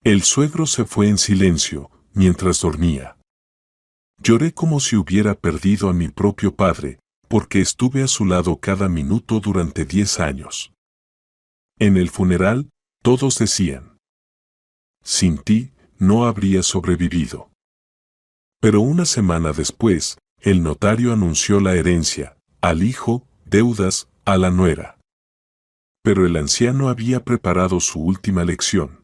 El suegro se fue en silencio, mientras dormía. Lloré como si hubiera perdido a mi propio padre, porque estuve a su lado cada minuto durante 10 años. En el funeral, todos decían: sin ti, no habría sobrevivido. Pero una semana después, el notario anunció la herencia, al hijo, deudas, a la nuera. Pero el anciano había preparado su última lección.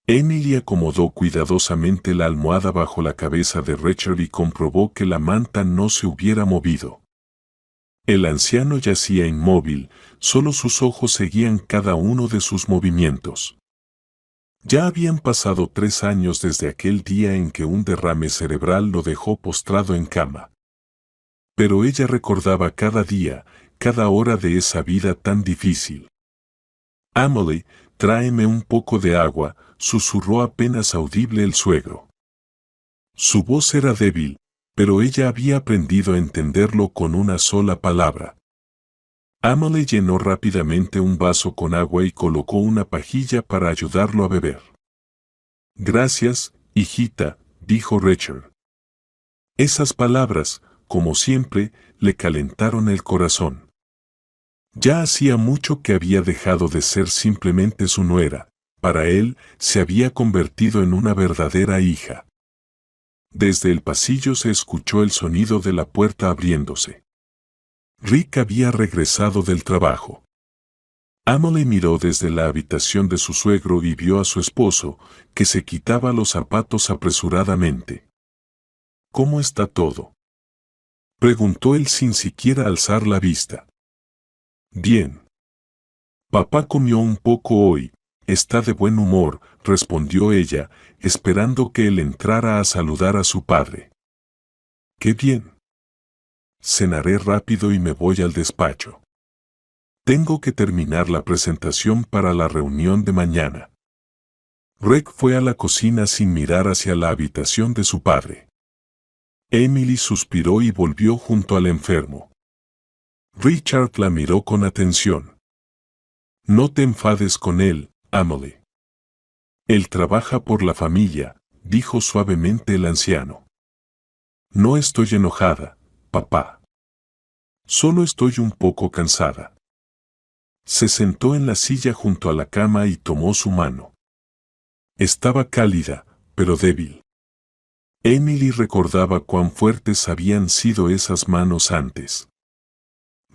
Emily acomodó cuidadosamente la almohada bajo la cabeza de Richard y comprobó que la manta no se hubiera movido. El anciano yacía inmóvil, solo sus ojos seguían cada uno de sus movimientos. Ya habían pasado 3 años desde aquel día en que un derrame cerebral lo dejó postrado en cama. Pero ella recordaba cada día, cada hora de esa vida tan difícil. Emily, tráeme un poco de agua, susurró apenas audible el suegro. Su voz era débil, pero ella había aprendido a entenderlo con una sola palabra. Emily llenó rápidamente un vaso con agua y colocó una pajilla para ayudarlo a beber. Gracias, hijita, dijo Richard. Esas palabras, como siempre, le calentaron el corazón. Ya hacía mucho que había dejado de ser simplemente su nuera. Para él, se había convertido en una verdadera hija. Desde el pasillo se escuchó el sonido de la puerta abriéndose. Rick había regresado del trabajo. Emily miró desde la habitación de su suegro y vio a su esposo, que se quitaba los zapatos apresuradamente. ¿Cómo está todo?, preguntó él sin siquiera alzar la vista. Bien. Papá comió un poco hoy, está de buen humor, respondió ella, esperando que él entrara a saludar a su padre. ¡Qué bien! Cenaré rápido y me voy al despacho. Tengo que terminar la presentación para la reunión de mañana. Rick fue a la cocina sin mirar hacia la habitación de su padre. Emily suspiró y volvió junto al enfermo. Richard la miró con atención. No te enfades con él, Emily. Él trabaja por la familia, dijo suavemente el anciano. No estoy enojada, papá. Solo estoy un poco cansada. Se sentó en la silla junto a la cama y tomó su mano. Estaba cálida, pero débil. Emily recordaba cuán fuertes habían sido esas manos antes.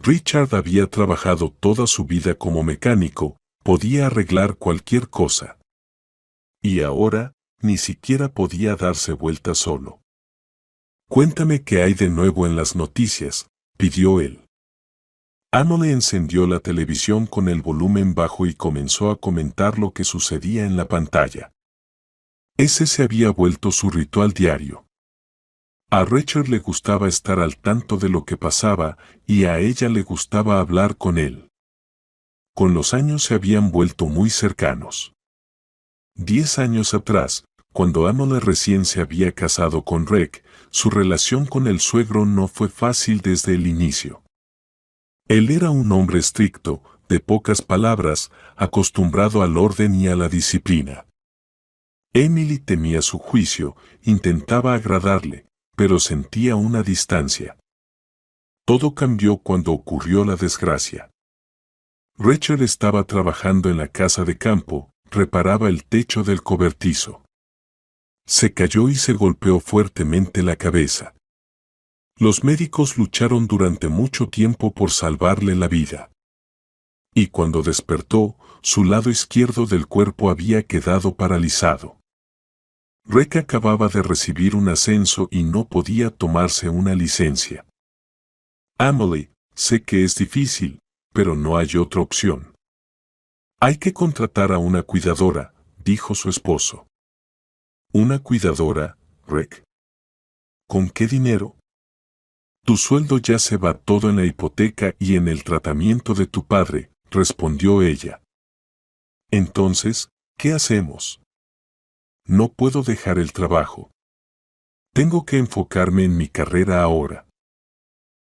Richard había trabajado toda su vida como mecánico, podía arreglar cualquier cosa. Y ahora, ni siquiera podía darse vuelta solo. Cuéntame qué hay de nuevo en las noticias, pidió él. Emily encendió la televisión con el volumen bajo y comenzó a comentar lo que sucedía en la pantalla. Ese se había vuelto su ritual diario. A Richard le gustaba estar al tanto de lo que pasaba y a ella le gustaba hablar con él. Con los años se habían vuelto muy cercanos. 10 años atrás, cuando Emily recién se había casado con Rick, su relación con el suegro no fue fácil desde el inicio. Él era un hombre estricto, de pocas palabras, acostumbrado al orden y a la disciplina. Emily temía su juicio, intentaba agradarle, pero sentía una distancia. Todo cambió cuando ocurrió la desgracia. Richard estaba trabajando en la casa de campo, reparaba el techo del cobertizo. Se cayó y se golpeó fuertemente la cabeza. Los médicos lucharon durante mucho tiempo por salvarle la vida. Y cuando despertó, su lado izquierdo del cuerpo había quedado paralizado. Rick acababa de recibir un ascenso y no podía tomarse una licencia. Emily, sé que es difícil, pero no hay otra opción. Hay que contratar a una cuidadora, dijo su esposo. ¿Una cuidadora, Rick? ¿Con qué dinero? Tu sueldo ya se va todo en la hipoteca y en el tratamiento de tu padre, respondió ella. Entonces, ¿qué hacemos? No puedo dejar el trabajo. Tengo que enfocarme en mi carrera ahora.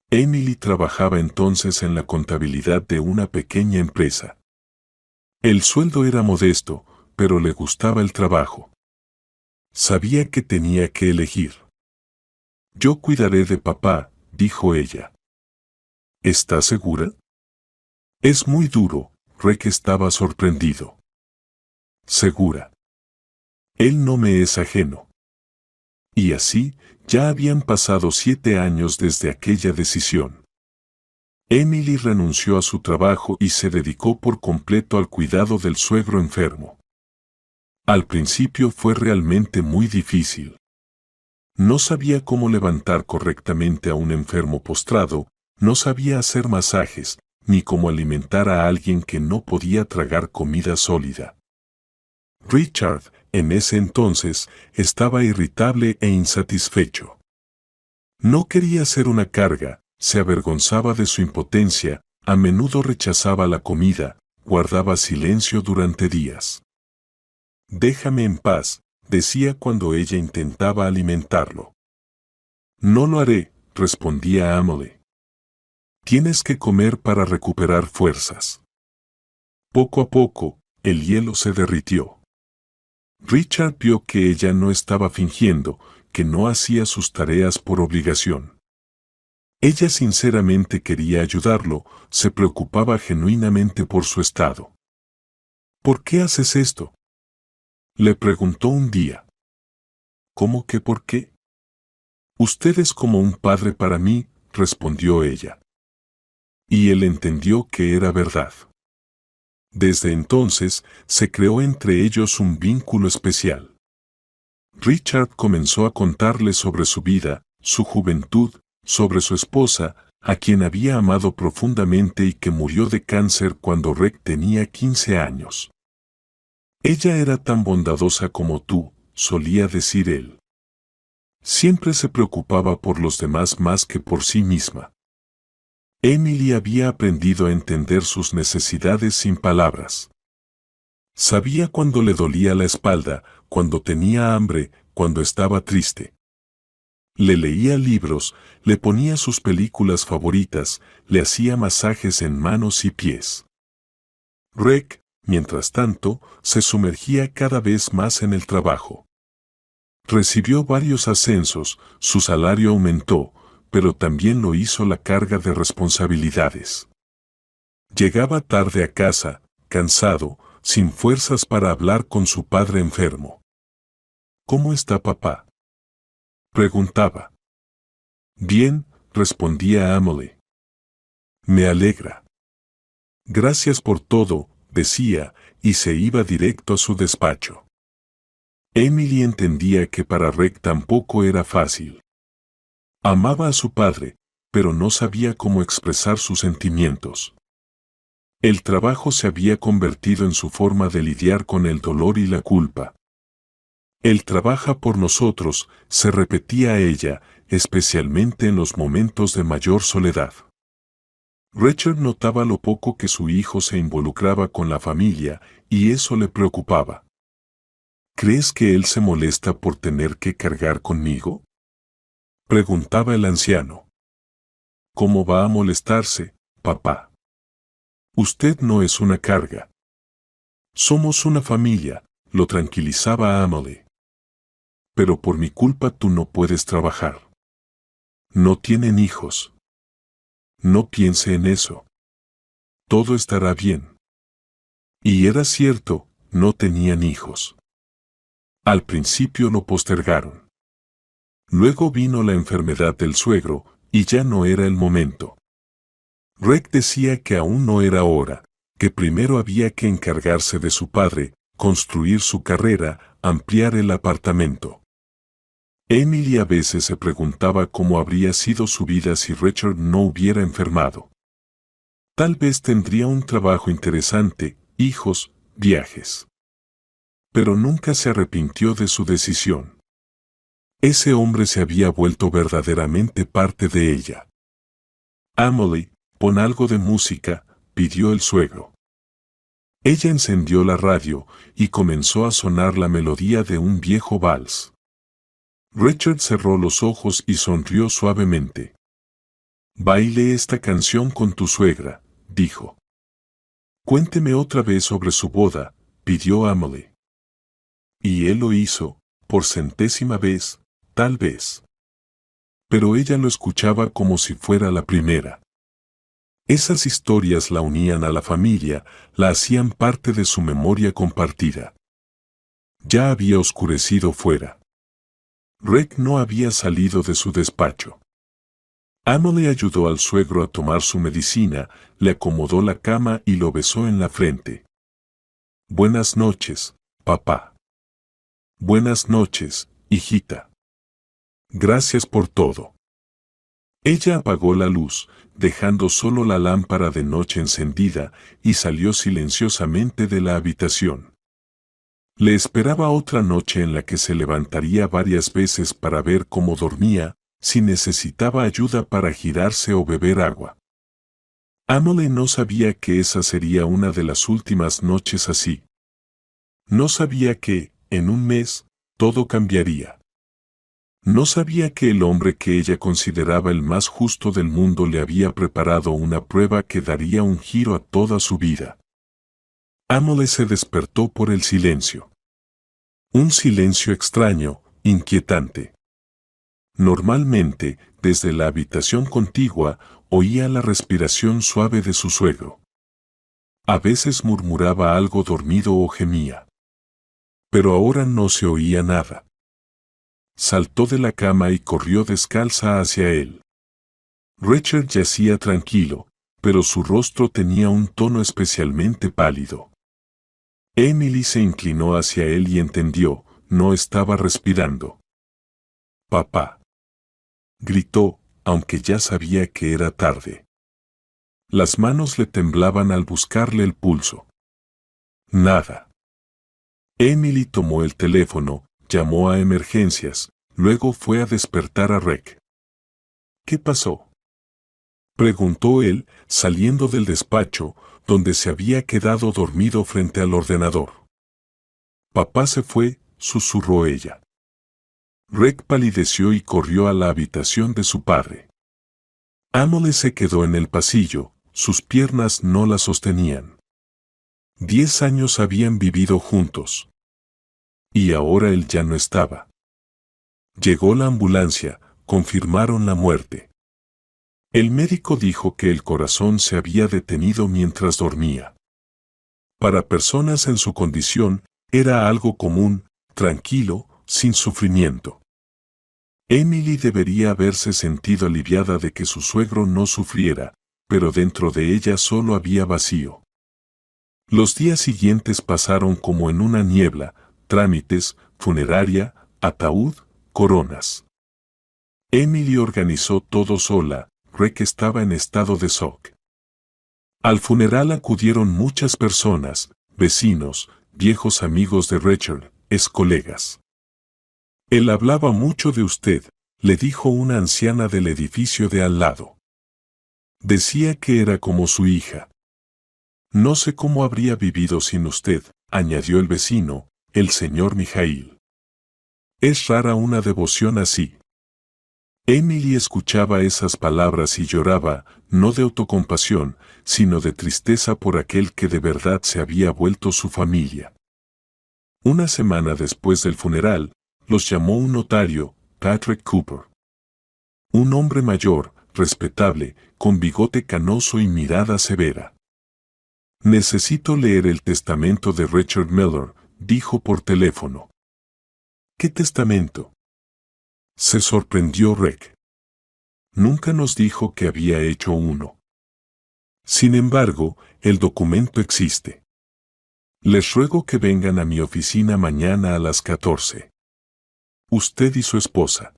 Emily trabajaba entonces en la contabilidad de una pequeña empresa. El sueldo era modesto, pero le gustaba el trabajo. Sabía que tenía que elegir. Yo cuidaré de papá, dijo ella. ¿Estás segura? Es muy duro, Rick estaba sorprendido. Segura. Él no me es ajeno. Y así, ya habían pasado 7 años desde aquella decisión. Emily renunció a su trabajo y se dedicó por completo al cuidado del suegro enfermo. Al principio fue realmente muy difícil. No sabía cómo levantar correctamente a un enfermo postrado, no sabía hacer masajes, ni cómo alimentar a alguien que no podía tragar comida sólida. Richard, en ese entonces, estaba irritable e insatisfecho. No quería ser una carga, se avergonzaba de su impotencia, a menudo rechazaba la comida, guardaba silencio durante días. Déjame en paz, decía cuando ella intentaba alimentarlo. No lo haré, respondía Emily. Tienes que comer para recuperar fuerzas. Poco a poco, el hielo se derritió. Richard vio que ella no estaba fingiendo, que no hacía sus tareas por obligación. Ella sinceramente quería ayudarlo, se preocupaba genuinamente por su estado. ¿Por qué haces esto?, le preguntó un día. ¿Cómo que por qué? Usted es como un padre para mí, respondió ella. Y él entendió que era verdad. Desde entonces, se creó entre ellos un vínculo especial. Richard comenzó a contarle sobre su vida, su juventud, sobre su esposa, a quien había amado profundamente y que murió de cáncer cuando Rick tenía 15 años. Ella era tan bondadosa como tú, solía decir él. Siempre se preocupaba por los demás más que por sí misma. Emily había aprendido a entender sus necesidades sin palabras. Sabía cuando le dolía la espalda, cuando tenía hambre, cuando estaba triste. Le leía libros, le ponía sus películas favoritas, le hacía masajes en manos y pies. Rick, mientras tanto, se sumergía cada vez más en el trabajo. Recibió varios ascensos, su salario aumentó, pero también lo hizo la carga de responsabilidades. Llegaba tarde a casa, cansado, sin fuerzas para hablar con su padre enfermo. ¿Cómo está papá?, preguntaba. Bien, respondía Emily. Me alegra. Gracias por todo, decía, y se iba directo a su despacho. Emily entendía que para Rick tampoco era fácil. Amaba a su padre, pero no sabía cómo expresar sus sentimientos. El trabajo se había convertido en su forma de lidiar con el dolor y la culpa. Él trabaja por nosotros, se repetía a ella, especialmente en los momentos de mayor soledad. Richard notaba lo poco que su hijo se involucraba con la familia, y eso le preocupaba. ¿Crees que él se molesta por tener que cargar conmigo?, preguntaba el anciano. ¿Cómo va a molestarse, papá? Usted no es una carga. Somos una familia, lo tranquilizaba a Emily. Pero por mi culpa tú no puedes trabajar. No tienen hijos. No piense en eso. Todo estará bien. Y era cierto, no tenían hijos. Al principio lo postergaron. Luego vino la enfermedad del suegro, y ya no era el momento. Rick decía que aún no era hora, que primero había que encargarse de su padre, construir su carrera, ampliar el apartamento. Emily a veces se preguntaba cómo habría sido su vida si Richard no hubiera enfermado. Tal vez tendría un trabajo interesante, hijos, viajes. Pero nunca se arrepintió de su decisión. Ese hombre se había vuelto verdaderamente parte de ella. Emily, pon algo de música, pidió el suegro. Ella encendió la radio y comenzó a sonar la melodía de un viejo vals. Richard cerró los ojos y sonrió suavemente. Baile esta canción con tu suegra, dijo. Cuénteme otra vez sobre su boda, pidió Emily. Y él lo hizo, por centésima vez, tal vez. Pero ella lo escuchaba como si fuera la primera. Esas historias la unían a la familia, la hacían parte de su memoria compartida. Ya había oscurecido fuera. Reg no había salido de su despacho. Emily ayudó al suegro a tomar su medicina, le acomodó la cama y lo besó en la frente. Buenas noches, papá. Buenas noches, hijita. Gracias por todo. Ella apagó la luz, dejando solo la lámpara de noche encendida, y salió silenciosamente de la habitación. Le esperaba otra noche en la que se levantaría varias veces para ver cómo dormía, si necesitaba ayuda para girarse o beber agua. Emily no sabía que esa sería una de las últimas noches así. No sabía que, en un mes, todo cambiaría. No sabía que el hombre que ella consideraba el más justo del mundo le había preparado una prueba que daría un giro a toda su vida. Emily se despertó por el silencio. Un silencio extraño, inquietante. Normalmente, desde la habitación contigua, oía la respiración suave de su suegro. A veces murmuraba algo dormido o gemía. Pero ahora no se oía nada. Saltó de la cama y corrió descalza hacia él. Richard yacía tranquilo, pero su rostro tenía un tono especialmente pálido. Emily se inclinó hacia él y entendió, no estaba respirando. «Papá», gritó, aunque ya sabía que era tarde. Las manos le temblaban al buscarle el pulso. Nada. Emily tomó el teléfono, llamó a emergencias, luego fue a despertar a Reg. «¿Qué pasó?», preguntó él, saliendo del despacho, donde se había quedado dormido frente al ordenador. «Papá se fue», susurró ella. Reg palideció y corrió a la habitación de su padre. Emily se quedó en el pasillo, sus piernas no la sostenían. 10 años habían vivido juntos. Y ahora él ya no estaba. Llegó la ambulancia, confirmaron la muerte. El médico dijo que el corazón se había detenido mientras dormía. Para personas en su condición, era algo común, tranquilo, sin sufrimiento. Emily debería haberse sentido aliviada de que su suegro no sufriera, pero dentro de ella solo había vacío. Los días siguientes pasaron como en una niebla, trámites, funeraria, ataúd, coronas. Emily organizó todo sola, Reg estaba en estado de shock. Al funeral acudieron muchas personas, vecinos, viejos amigos de Richard, colegas. Él hablaba mucho de usted, le dijo una anciana del edificio de al lado. Decía que era como su hija. No sé cómo habría vivido sin usted, añadió el vecino, el señor Mijail. Es rara una devoción así. Emily escuchaba esas palabras y lloraba, no de autocompasión, sino de tristeza por aquel que de verdad se había vuelto su familia. Una semana después del funeral, los llamó un notario, Patrick Cooper. Un hombre mayor, respetable, con bigote canoso y mirada severa. Necesito leer el testamento de Richard Miller, dijo por teléfono. ¿Qué testamento?, se sorprendió Reg. Nunca nos dijo que había hecho uno. Sin embargo, el documento existe. Les ruego que vengan a mi oficina mañana a las 14. Usted y su esposa.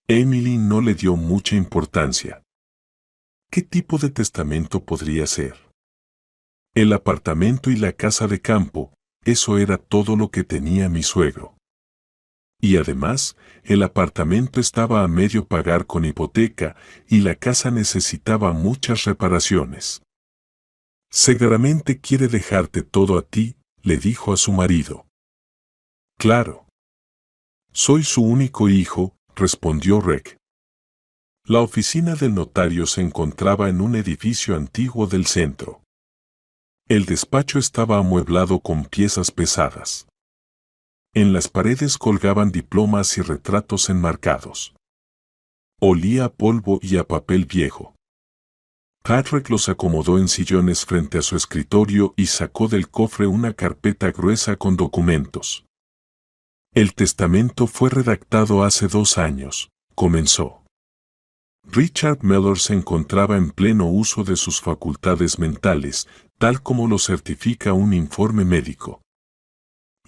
Emily no le dio mucha importancia. ¿Qué tipo de testamento podría ser? El apartamento y la casa de campo, eso era todo lo que tenía mi suegro. Y además, el apartamento estaba a medio pagar con hipoteca y la casa necesitaba muchas reparaciones. Seguramente quiere dejarte todo a ti, le dijo a su marido. Claro. Soy su único hijo, respondió Reg. La oficina del notario se encontraba en un edificio antiguo del centro. El despacho estaba amueblado con piezas pesadas. En las paredes colgaban diplomas y retratos enmarcados. Olía a polvo y a papel viejo. Patrick los acomodó en sillones frente a su escritorio y sacó del cofre una carpeta gruesa con documentos. El testamento fue redactado hace 2 años, comenzó. Richard Mellor se encontraba en pleno uso de sus facultades mentales, tal como lo certifica un informe médico.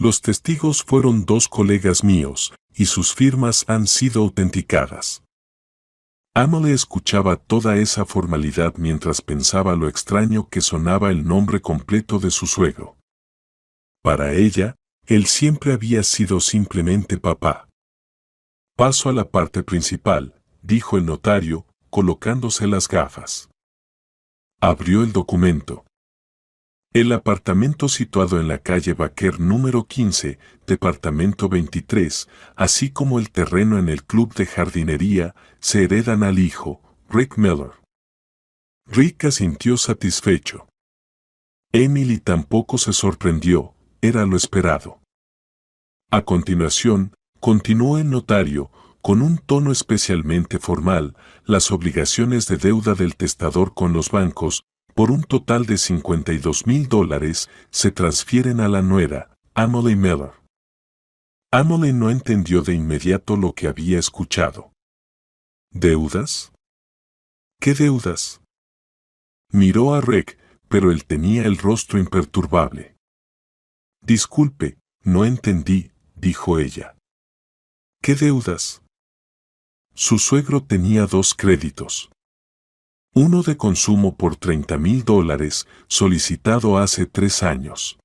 Los testigos fueron 2 colegas míos, y sus firmas han sido autenticadas. Emily escuchaba toda esa formalidad mientras pensaba lo extraño que sonaba el nombre completo de su suegro. Para ella, él siempre había sido simplemente papá. Paso a la parte principal, dijo el notario, colocándose las gafas. Abrió el documento. El apartamento situado en la calle Baker número 15, departamento 23, así como el terreno en el club de jardinería, se heredan al hijo, Rick Mellor. Rick asintió satisfecho. Emily tampoco se sorprendió, era lo esperado. A continuación, continuó el notario, con un tono especialmente formal, las obligaciones de deuda del testador con los bancos, por un total de $52,000, se transfieren a la nuera, Emily Mellor. Emily no entendió de inmediato lo que había escuchado. ¿Deudas? ¿Qué deudas? Miró a Rick, pero él tenía el rostro imperturbable. Disculpe, no entendí, dijo ella. ¿Qué deudas? Su suegro tenía 2 créditos. Uno de consumo por $30,000, solicitado hace 3 años.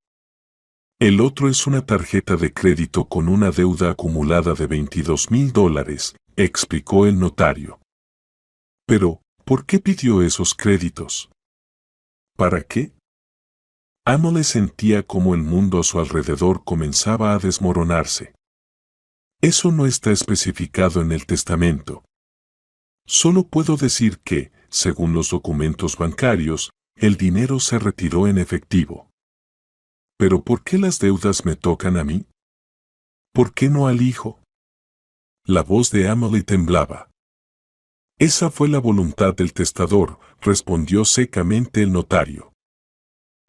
El otro es una tarjeta de crédito con una deuda acumulada de $22,000, explicó el notario. Pero, ¿por qué pidió esos créditos? ¿Para qué? Emily sentía como el mundo a su alrededor comenzaba a desmoronarse. Eso no está especificado en el testamento. Solo puedo decir que, según los documentos bancarios, el dinero se retiró en efectivo. ¿Pero por qué las deudas me tocan a mí? ¿Por qué no al hijo? La voz de Emily temblaba. Esa fue la voluntad del testador, respondió secamente el notario.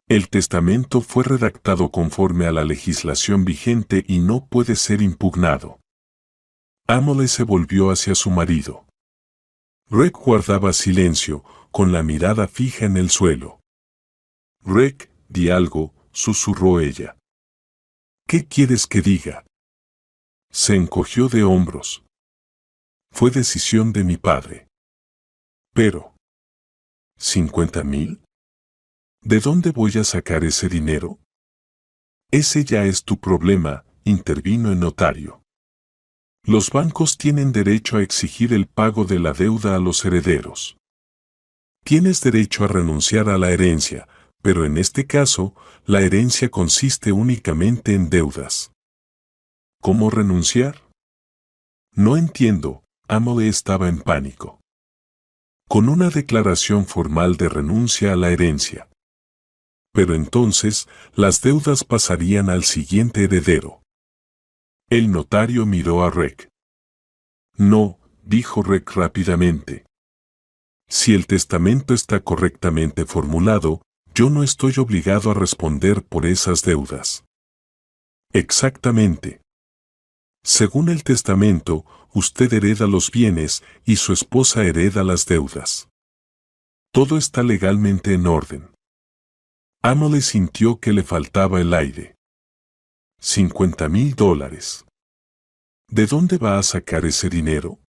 El testamento fue redactado conforme a la legislación vigente y no puede ser impugnado. Emily se volvió hacia su marido. Rick guardaba silencio, con la mirada fija en el suelo. Rick, di algo, susurró ella. ¿Qué quieres que diga? Se encogió de hombros. Fue decisión de mi padre. Pero, ¿50,000? ¿De dónde voy a sacar ese dinero? Ese ya es tu problema, intervino el notario. Los bancos tienen derecho a exigir el pago de la deuda a los herederos. Tienes derecho a renunciar a la herencia, pero en este caso, la herencia consiste únicamente en deudas. ¿Cómo renunciar? No entiendo, Emily estaba en pánico. Con una declaración formal de renuncia a la herencia. Pero entonces, las deudas pasarían al siguiente heredero. El notario miró a Rick. No, dijo Rick rápidamente. Si el testamento está correctamente formulado, yo no estoy obligado a responder por esas deudas. Exactamente. Según el testamento, usted hereda los bienes y su esposa hereda las deudas. Todo está legalmente en orden. Emily sintió que le faltaba el aire. $50,000. ¿De dónde va a sacar ese dinero?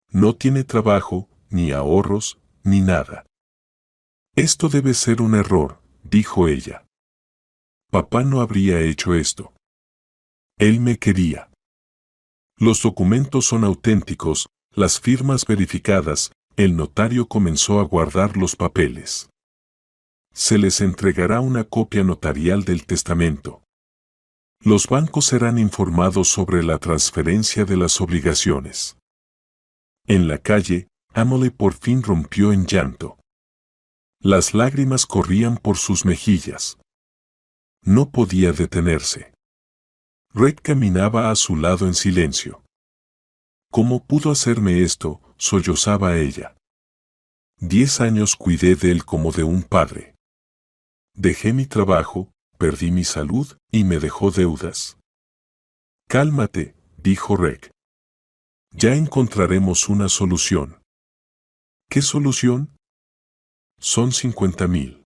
No tiene trabajo, ni ahorros, ni nada. Esto debe ser un error, dijo ella. Papá no habría hecho esto. Él me quería. Los documentos son auténticos, las firmas verificadas, el notario comenzó a guardar los papeles. Se les entregará una copia notarial del testamento. Los bancos serán informados sobre la transferencia de las obligaciones. En la calle, Emily por fin rompió en llanto. Las lágrimas corrían por sus mejillas. No podía detenerse. Reg caminaba a su lado en silencio. ¿Cómo pudo hacerme esto?, sollozaba ella. 10 años cuidé de él como de un padre. Dejé mi trabajo, perdí mi salud y me dejó deudas. Cálmate, dijo Reg. Ya encontraremos una solución. ¿Qué solución? Son 50,000.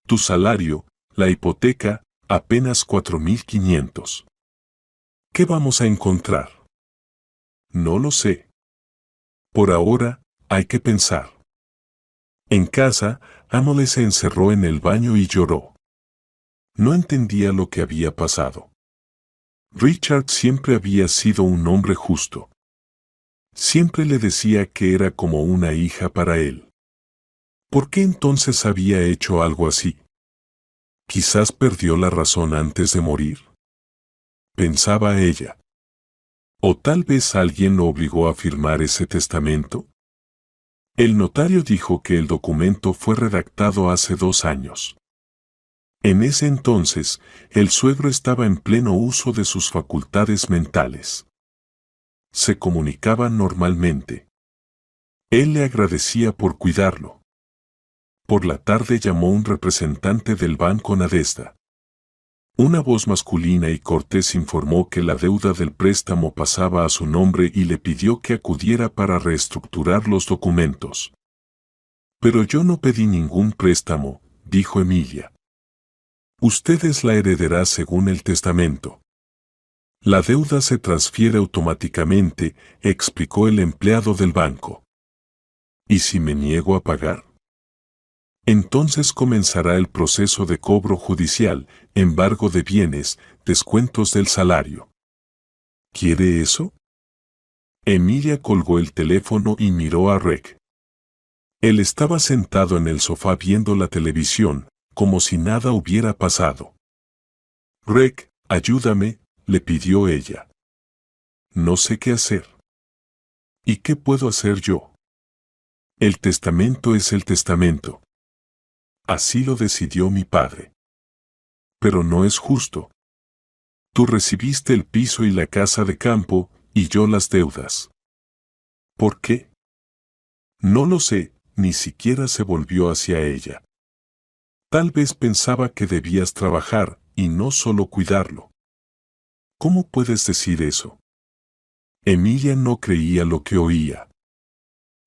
Tu salario, la hipoteca, apenas 4,500. ¿Qué vamos a encontrar? No lo sé. Por ahora, hay que pensar. En casa, Emily se encerró en el baño y lloró. No entendía lo que había pasado. Richard siempre había sido un hombre justo. Siempre le decía que era como una hija para él. ¿Por qué entonces había hecho algo así? Quizás perdió la razón antes de morir. Pensaba ella. ¿O tal vez alguien lo obligó a firmar ese testamento? El notario dijo que el documento fue redactado hace 2 años. En ese entonces, el suegro estaba en pleno uso de sus facultades mentales. Se comunicaban normalmente. Él le agradecía por cuidarlo. Por la tarde llamó un representante del Banco Nadesta. Una voz masculina y cortés informó que la deuda del préstamo pasaba a su nombre y le pidió que acudiera para reestructurar los documentos. Pero yo no pedí ningún préstamo, dijo Emilia. Usted es la heredera según el testamento. La deuda se transfiere automáticamente, explicó el empleado del banco. ¿Y si me niego a pagar? Entonces comenzará el proceso de cobro judicial, embargo de bienes, descuentos del salario. ¿Quiere eso? Emilia colgó el teléfono y miró a Reg. Él estaba sentado en el sofá viendo la televisión, como si nada hubiera pasado. Reg, ayúdame, le pidió ella. No sé qué hacer. ¿Y qué puedo hacer yo? El testamento es el testamento. Así lo decidió mi padre. Pero no es justo. Tú recibiste el piso y la casa de campo, y yo las deudas. ¿Por qué? No lo sé, ni siquiera se volvió hacia ella. Tal vez pensaba que debías trabajar, y no solo cuidarlo. ¿Cómo puedes decir eso? Emilia no creía lo que oía.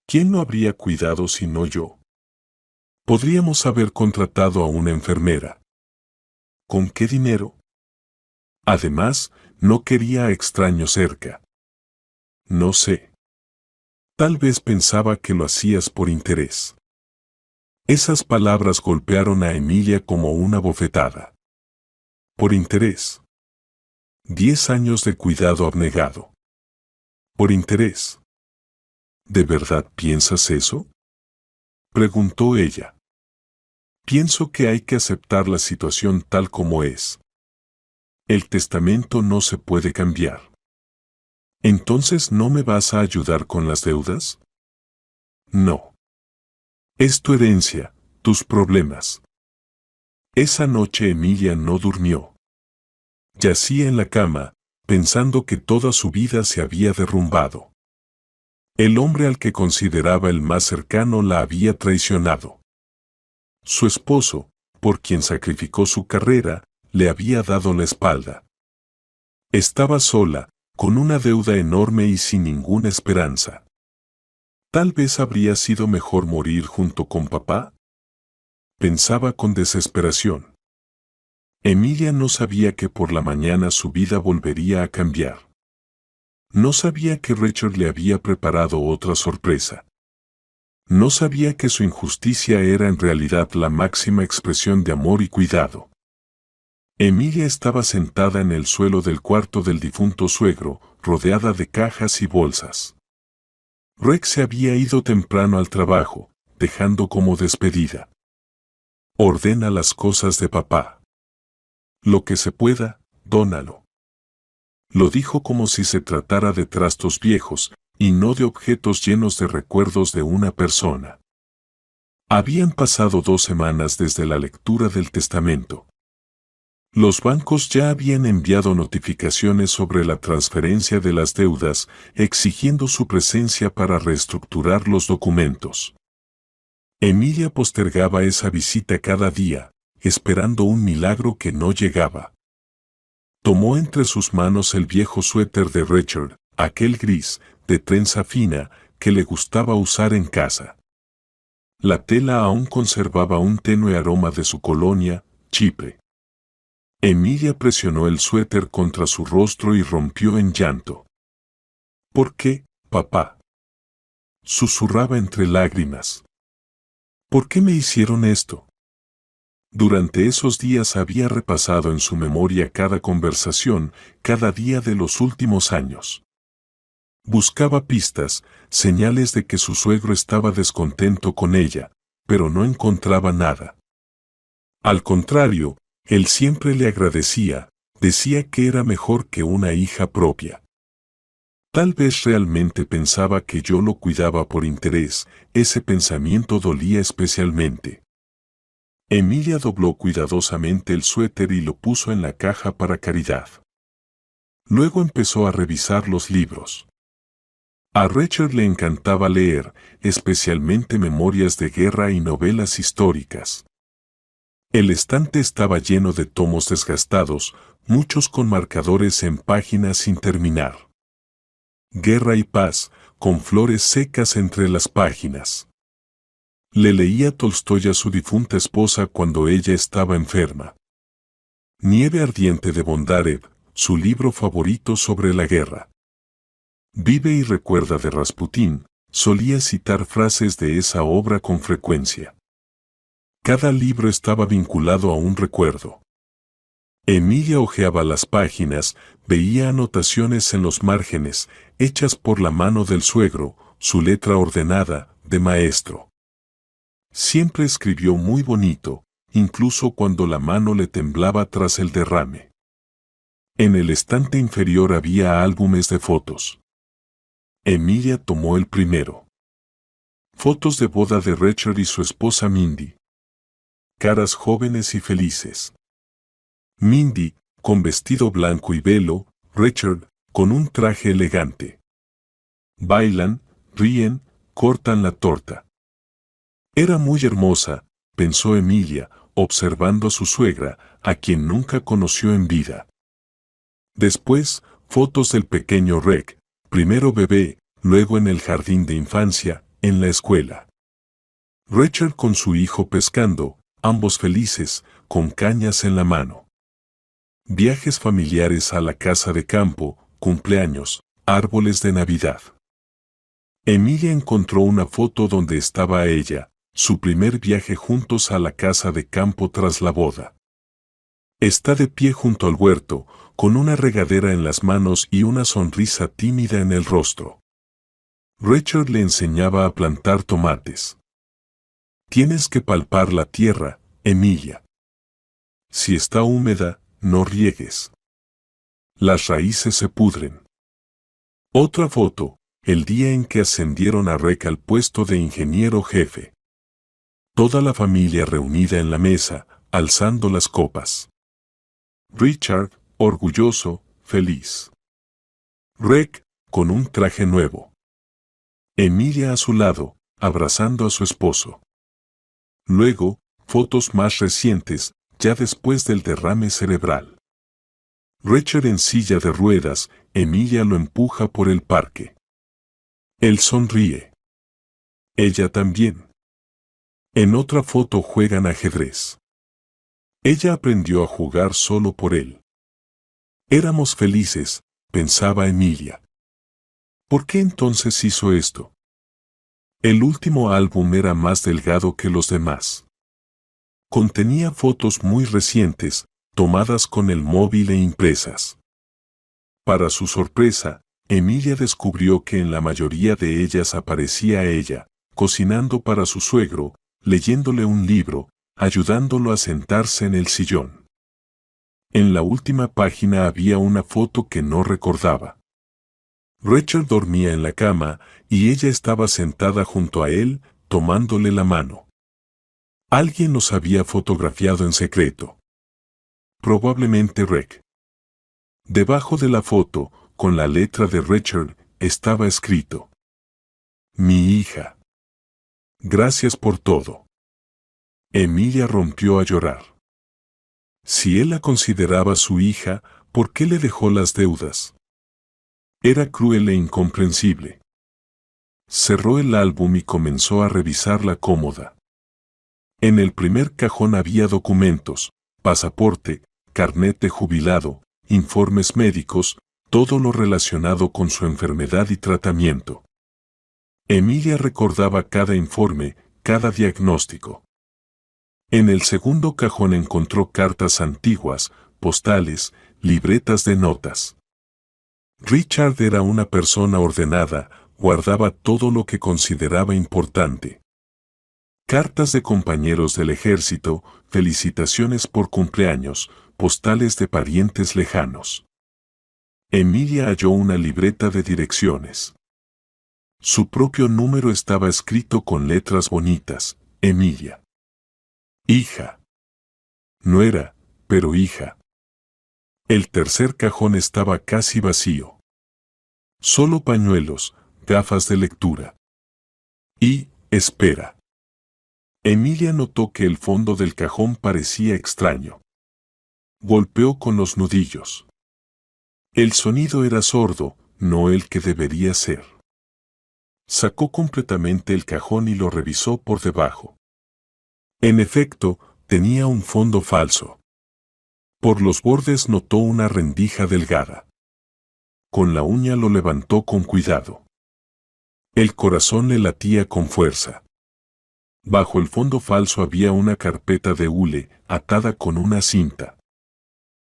¿Quién lo habría cuidado sino yo? Podríamos haber contratado a una enfermera. ¿Con qué dinero? Además, no quería a extraños cerca. No sé. Tal vez pensaba que lo hacías por interés. Esas palabras golpearon a Emilia como una bofetada. Por interés. 10 años de cuidado abnegado. Por interés. ¿De verdad piensas eso? Preguntó ella. Pienso que hay que aceptar la situación tal como es. El testamento no se puede cambiar. ¿Entonces no me vas a ayudar con las deudas? No. Es tu herencia, tus problemas. Esa noche Emilia no durmió. Yacía en la cama, pensando que toda su vida se había derrumbado. El hombre al que consideraba el más cercano la había traicionado. Su esposo, por quien sacrificó su carrera, le había dado la espalda. Estaba sola, con una deuda enorme y sin ninguna esperanza. Tal vez habría sido mejor morir junto con papá. Pensaba con desesperación. Emilia no sabía que por la mañana su vida volvería a cambiar. No sabía que Richard le había preparado otra sorpresa. No sabía que su injusticia era en realidad la máxima expresión de amor y cuidado. Emilia estaba sentada en el suelo del cuarto del difunto suegro, rodeada de cajas y bolsas. Rex se había ido temprano al trabajo, dejando como despedida. Ordena las cosas de papá. Lo que se pueda, dónalo. Lo dijo como si se tratara de trastos viejos, y no de objetos llenos de recuerdos de una persona. Habían pasado 2 semanas desde la lectura del testamento. Los bancos ya habían enviado notificaciones sobre la transferencia de las deudas, exigiendo su presencia para reestructurar los documentos. Emilia postergaba esa visita cada día, esperando un milagro que no llegaba. Tomó entre sus manos el viejo suéter de Richard, aquel gris, de trenza fina, que le gustaba usar en casa. La tela aún conservaba un tenue aroma de su colonia, Chipre. Emilia presionó el suéter contra su rostro y rompió en llanto. ¿Por qué, papá?, susurraba entre lágrimas. ¿Por qué me hicieron esto? Durante esos días había repasado en su memoria cada conversación, cada día de los últimos años. Buscaba pistas, señales de que su suegro estaba descontento con ella, pero no encontraba nada. Al contrario, él siempre le agradecía, decía que era mejor que una hija propia. Tal vez realmente pensaba que yo lo cuidaba por interés, ese pensamiento dolía especialmente. Emilia dobló cuidadosamente el suéter y lo puso en la caja para caridad. Luego empezó a revisar los libros. A Richard le encantaba leer, especialmente memorias de guerra y novelas históricas. El estante estaba lleno de tomos desgastados, muchos con marcadores en páginas sin terminar. Guerra y paz, con flores secas entre las páginas. Le leía Tolstoy a su difunta esposa cuando ella estaba enferma. Nieve ardiente de Bondarev, su libro favorito sobre la guerra. Vive y recuerda de Rasputín, solía citar frases de esa obra con frecuencia. Cada libro estaba vinculado a un recuerdo. Emilia hojeaba las páginas, veía anotaciones en los márgenes, hechas por la mano del suegro, su letra ordenada, de maestro. Siempre escribió muy bonito, incluso cuando la mano le temblaba tras el derrame. En el estante inferior había álbumes de fotos. Emilia tomó el primero. Fotos de boda de Richard y su esposa Mindy. Caras jóvenes y felices. Mindy, con vestido blanco y velo, Richard, con un traje elegante. Bailan, ríen, cortan la torta. Era muy hermosa, pensó Emilia, observando a su suegra, a quien nunca conoció en vida. Después, fotos del pequeño Reg, primero bebé, luego en el jardín de infancia, en la escuela. Richard con su hijo pescando, ambos felices, con cañas en la mano. Viajes familiares a la casa de campo, cumpleaños, árboles de Navidad. Emilia encontró una foto donde estaba ella, su primer viaje juntos a la casa de campo tras la boda. Está de pie junto al huerto, con una regadera en las manos y una sonrisa tímida en el rostro. Richard le enseñaba a plantar tomates. Tienes que palpar la tierra, Emilia. Si está húmeda, no riegues. Las raíces se pudren. Otra foto, el día en que ascendieron a Reg al puesto de ingeniero jefe. Toda la familia reunida en la mesa, alzando las copas. Richard, orgulloso, feliz. Reg, con un traje nuevo. Emilia a su lado, abrazando a su esposo. Luego, fotos más recientes, ya después del derrame cerebral. Richard en silla de ruedas, Emilia lo empuja por el parque. Él sonríe. Ella también. En otra foto juegan ajedrez. Ella aprendió a jugar solo por él. Éramos felices, pensaba Emilia. ¿Por qué entonces hizo esto? El último álbum era más delgado que los demás. Contenía fotos muy recientes, tomadas con el móvil e impresas. Para su sorpresa, Emilia descubrió que en la mayoría de ellas aparecía ella, cocinando para su suegro, leyéndole un libro, ayudándolo a sentarse en el sillón. En la última página había una foto que no recordaba. Richard dormía en la cama y ella estaba sentada junto a él, tomándole la mano. Alguien los había fotografiado en secreto. Probablemente Rec. Debajo de la foto, con la letra de Richard, estaba escrito: Mi hija. Gracias por todo. Emilia rompió a llorar. Si él la consideraba su hija, ¿por qué le dejó las deudas? Era cruel e incomprensible. Cerró el álbum y comenzó a revisar la cómoda. En el primer cajón había documentos, pasaporte, carnet de jubilado, informes médicos, todo lo relacionado con su enfermedad y tratamiento. Emilia recordaba cada informe, cada diagnóstico. En el segundo cajón encontró cartas antiguas, postales, libretas de notas. Richard era una persona ordenada, guardaba todo lo que consideraba importante. Cartas de compañeros del ejército, felicitaciones por cumpleaños, postales de parientes lejanos. Emilia halló una libreta de direcciones. Su propio número estaba escrito con letras bonitas: Emilia. Hija. Nuera, pero hija. El tercer cajón estaba casi vacío. Solo pañuelos, gafas de lectura. Y, espera. Emilia notó que el fondo del cajón parecía extraño. Golpeó con los nudillos. El sonido era sordo, no el que debería ser. Sacó completamente el cajón y lo revisó por debajo. En efecto, tenía un fondo falso. Por los bordes notó una rendija delgada. Con la uña lo levantó con cuidado. El corazón le latía con fuerza. Bajo el fondo falso había una carpeta de hule, atada con una cinta.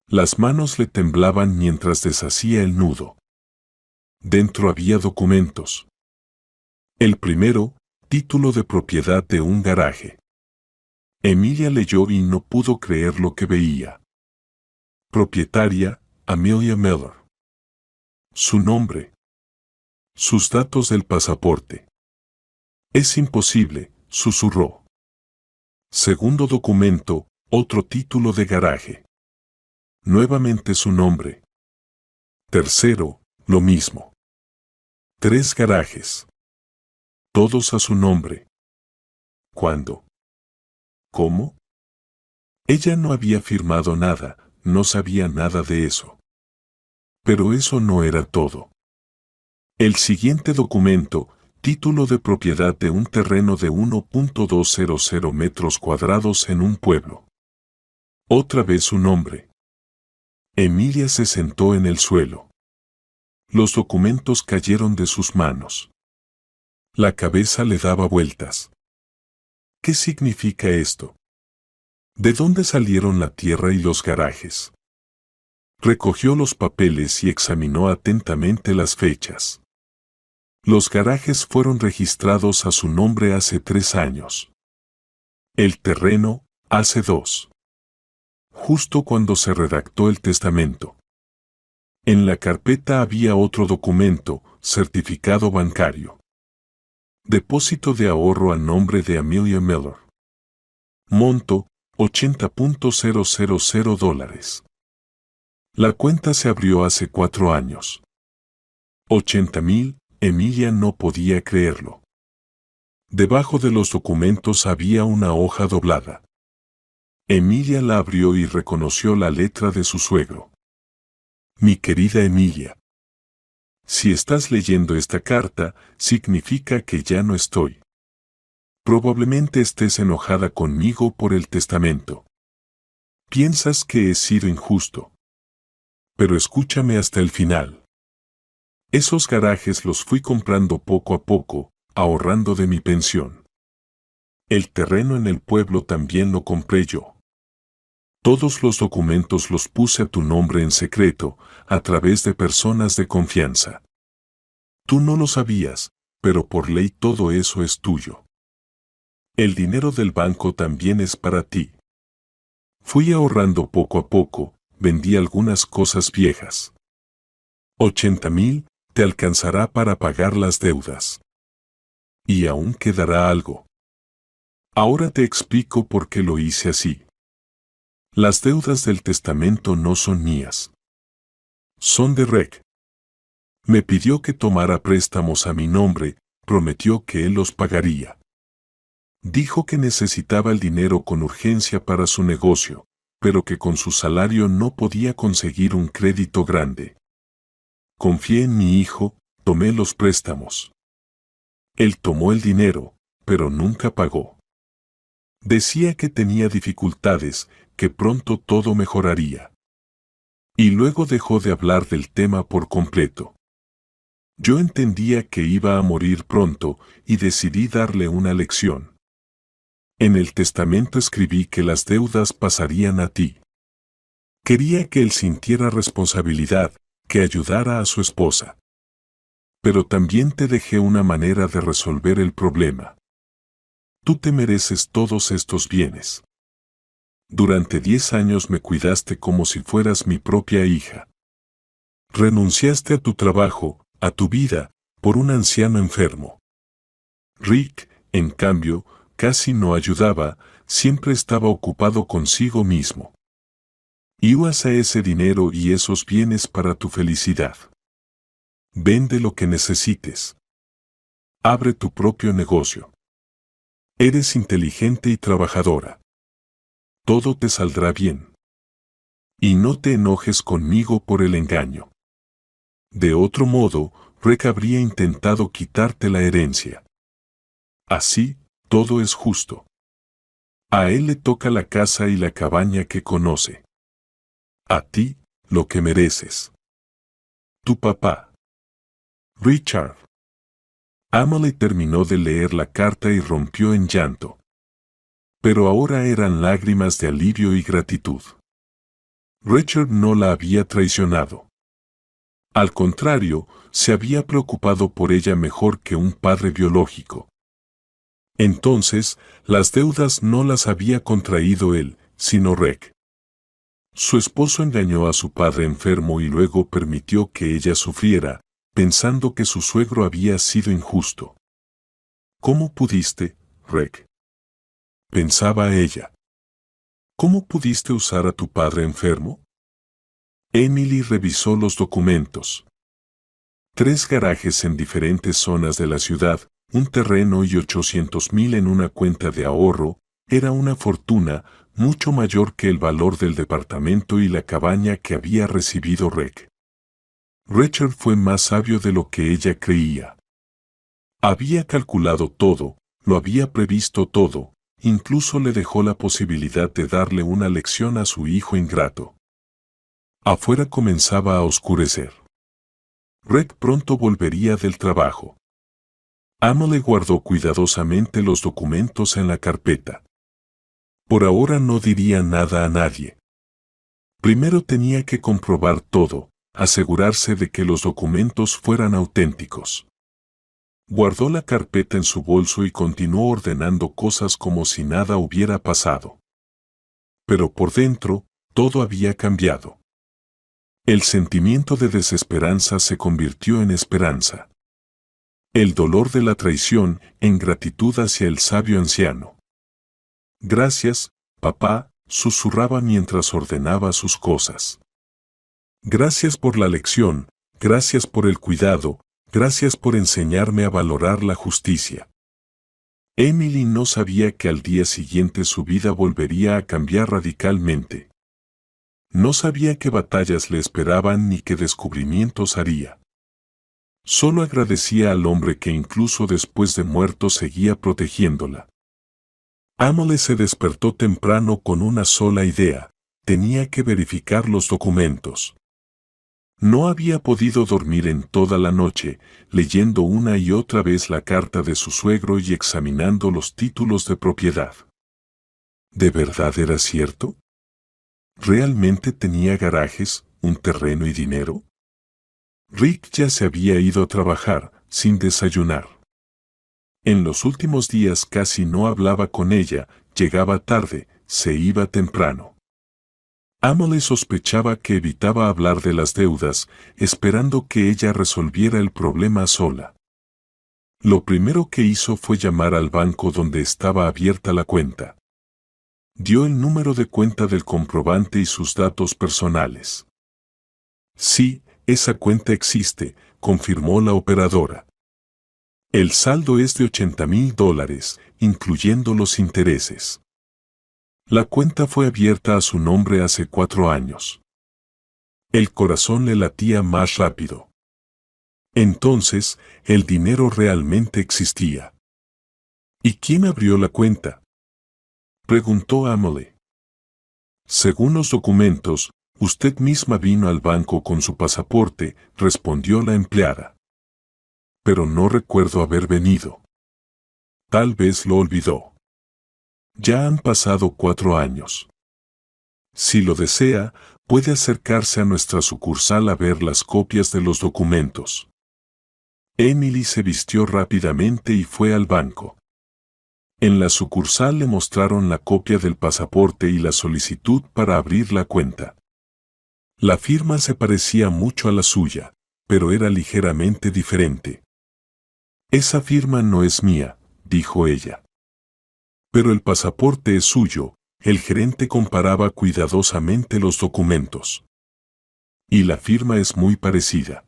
Las manos le temblaban mientras deshacía el nudo. Dentro había documentos. El primero, título de propiedad de un garaje. Emilia leyó y no pudo creer lo que veía. Propietaria, Amelia Miller. Su nombre. Sus datos del pasaporte. Es imposible, susurró. Segundo documento, otro título de garaje. Nuevamente su nombre. Tercero, lo mismo. 3 garajes. Todos a su nombre. ¿Cuándo? ¿Cómo? Ella no había firmado nada, no sabía nada de eso. Pero eso no era todo. El siguiente documento, título de propiedad de un terreno de 1.200 metros cuadrados en un pueblo. Otra vez su nombre. Emilia se sentó en el suelo. Los documentos cayeron de sus manos. La cabeza le daba vueltas. ¿Qué significa esto? ¿De dónde salieron la tierra y los garajes? Recogió los papeles y examinó atentamente las fechas. Los garajes fueron registrados a su nombre hace 3 años. El terreno, hace 2. Justo cuando se redactó el testamento. En la carpeta había otro documento, certificado bancario. Depósito de ahorro a nombre de Amelia Miller. Monto, $80.000. La cuenta se abrió hace 4 años. 80,000, Emilia no podía creerlo. Debajo de los documentos había una hoja doblada. Emilia la abrió y reconoció la letra de su suegro. Mi querida Emilia. Si estás leyendo esta carta, significa que ya no estoy. Probablemente estés enojada conmigo por el testamento. Piensas que he sido injusto. Pero escúchame hasta el final. Esos garajes los fui comprando poco a poco, ahorrando de mi pensión. El terreno en el pueblo también lo compré yo. Todos los documentos los puse a tu nombre en secreto, a través de personas de confianza. Tú no lo sabías, pero por ley todo eso es tuyo. El dinero del banco también es para ti. Fui ahorrando poco a poco, vendí algunas cosas viejas. 80,000 te alcanzará para pagar las deudas. Y aún quedará algo. Ahora te explico por qué lo hice así. Las deudas del testamento no son mías. Son de Reg. Me pidió que tomara préstamos a mi nombre, prometió que él los pagaría. Dijo que necesitaba el dinero con urgencia para su negocio, pero que con su salario no podía conseguir un crédito grande. Confié en mi hijo, tomé los préstamos. Él tomó el dinero, pero nunca pagó. Decía que tenía dificultades, que pronto todo mejoraría. Y luego dejó de hablar del tema por completo. Yo entendía que iba a morir pronto y decidí darle una lección. En el testamento escribí que las deudas pasarían a ti. Quería que él sintiera responsabilidad, que ayudara a su esposa. Pero también te dejé una manera de resolver el problema. Tú te mereces todos estos bienes. Durante 10 años me cuidaste como si fueras mi propia hija. Renunciaste a tu trabajo, a tu vida, por un anciano enfermo. Rick, en cambio, casi no ayudaba, siempre estaba ocupado consigo mismo. Y usa ese dinero y esos bienes para tu felicidad. Vende lo que necesites. Abre tu propio negocio. Eres inteligente y trabajadora. Todo te saldrá bien. Y no te enojes conmigo por el engaño. De otro modo, Rick habría intentado quitarte la herencia. Así, todo es justo. A él le toca la casa y la cabaña que conoce. A ti, lo que mereces. Tu papá. Richard. Emily terminó de leer la carta y rompió en llanto. Pero ahora eran lágrimas de alivio y gratitud. Richard no la había traicionado. Al contrario, se había preocupado por ella mejor que un padre biológico. Entonces, las deudas no las había contraído él, sino Reg. Su esposo engañó a su padre enfermo y luego permitió que ella sufriera, pensando que su suegro había sido injusto. ¿Cómo pudiste, Reg? Pensaba ella. ¿Cómo pudiste usar a tu padre enfermo? Emily revisó los documentos. 3 garajes en diferentes zonas de la ciudad, un terreno y 800,000 en una cuenta de ahorro, era una fortuna mucho mayor que el valor del departamento y la cabaña que había recibido Reg. Richard fue más sabio de lo que ella creía. Había calculado todo, lo había previsto todo, incluso le dejó la posibilidad de darle una lección a su hijo ingrato. Afuera comenzaba a oscurecer. Reg pronto volvería del trabajo. Emily guardó cuidadosamente los documentos en la carpeta. Por ahora no diría nada a nadie. Primero tenía que comprobar todo, asegurarse de que los documentos fueran auténticos. Guardó la carpeta en su bolso y continuó ordenando cosas como si nada hubiera pasado. Pero por dentro, todo había cambiado. El sentimiento de desesperanza se convirtió en esperanza. El dolor de la traición en gratitud hacia el sabio anciano. Gracias, papá, susurraba mientras ordenaba sus cosas. Gracias por la lección, gracias por el cuidado, gracias por enseñarme a valorar la justicia. Emily no sabía que al día siguiente su vida volvería a cambiar radicalmente. No sabía qué batallas le esperaban ni qué descubrimientos haría. Solo agradecía al hombre que incluso después de muerto seguía protegiéndola. Emily se despertó temprano con una sola idea: tenía que verificar los documentos. No había podido dormir en toda la noche, leyendo una y otra vez la carta de su suegro y examinando los títulos de propiedad. ¿De verdad era cierto? ¿Realmente tenía garajes, un terreno y dinero? Rick ya se había ido a trabajar, sin desayunar. En los últimos días casi no hablaba con ella, llegaba tarde, se iba temprano. Emily sospechaba que evitaba hablar de las deudas, esperando que ella resolviera el problema sola. Lo primero que hizo fue llamar al banco donde estaba abierta la cuenta. Dio el número de cuenta del comprobante y sus datos personales. Sí, esa cuenta existe, confirmó la operadora. El saldo es de $80,000, incluyendo los intereses. La cuenta fue abierta a su nombre hace 4 años. El corazón le latía más rápido. Entonces, el dinero realmente existía. ¿Y quién abrió la cuenta?, preguntó Amelie. Según los documentos, usted misma vino al banco con su pasaporte, respondió la empleada. Pero no recuerdo haber venido. Tal vez lo olvidó. Ya han pasado 4 años. Si lo desea, puede acercarse a nuestra sucursal a ver las copias de los documentos. Emily se vistió rápidamente y fue al banco. En la sucursal le mostraron la copia del pasaporte y la solicitud para abrir la cuenta. La firma se parecía mucho a la suya, pero era ligeramente diferente. Esa firma no es mía, dijo ella. Pero el pasaporte es suyo. El gerente comparaba cuidadosamente los documentos. Y la firma es muy parecida.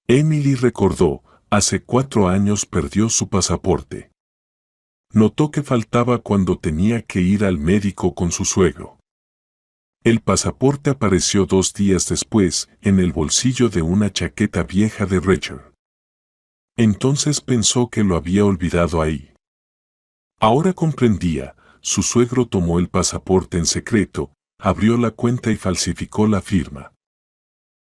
Emily recordó, hace 4 años perdió su pasaporte. Notó que faltaba cuando tenía que ir al médico con su suegro. El pasaporte apareció 2 días después, en el bolsillo de una chaqueta vieja de Richard. Entonces pensó que lo había olvidado ahí. Ahora comprendía, su suegro tomó el pasaporte en secreto, abrió la cuenta y falsificó la firma.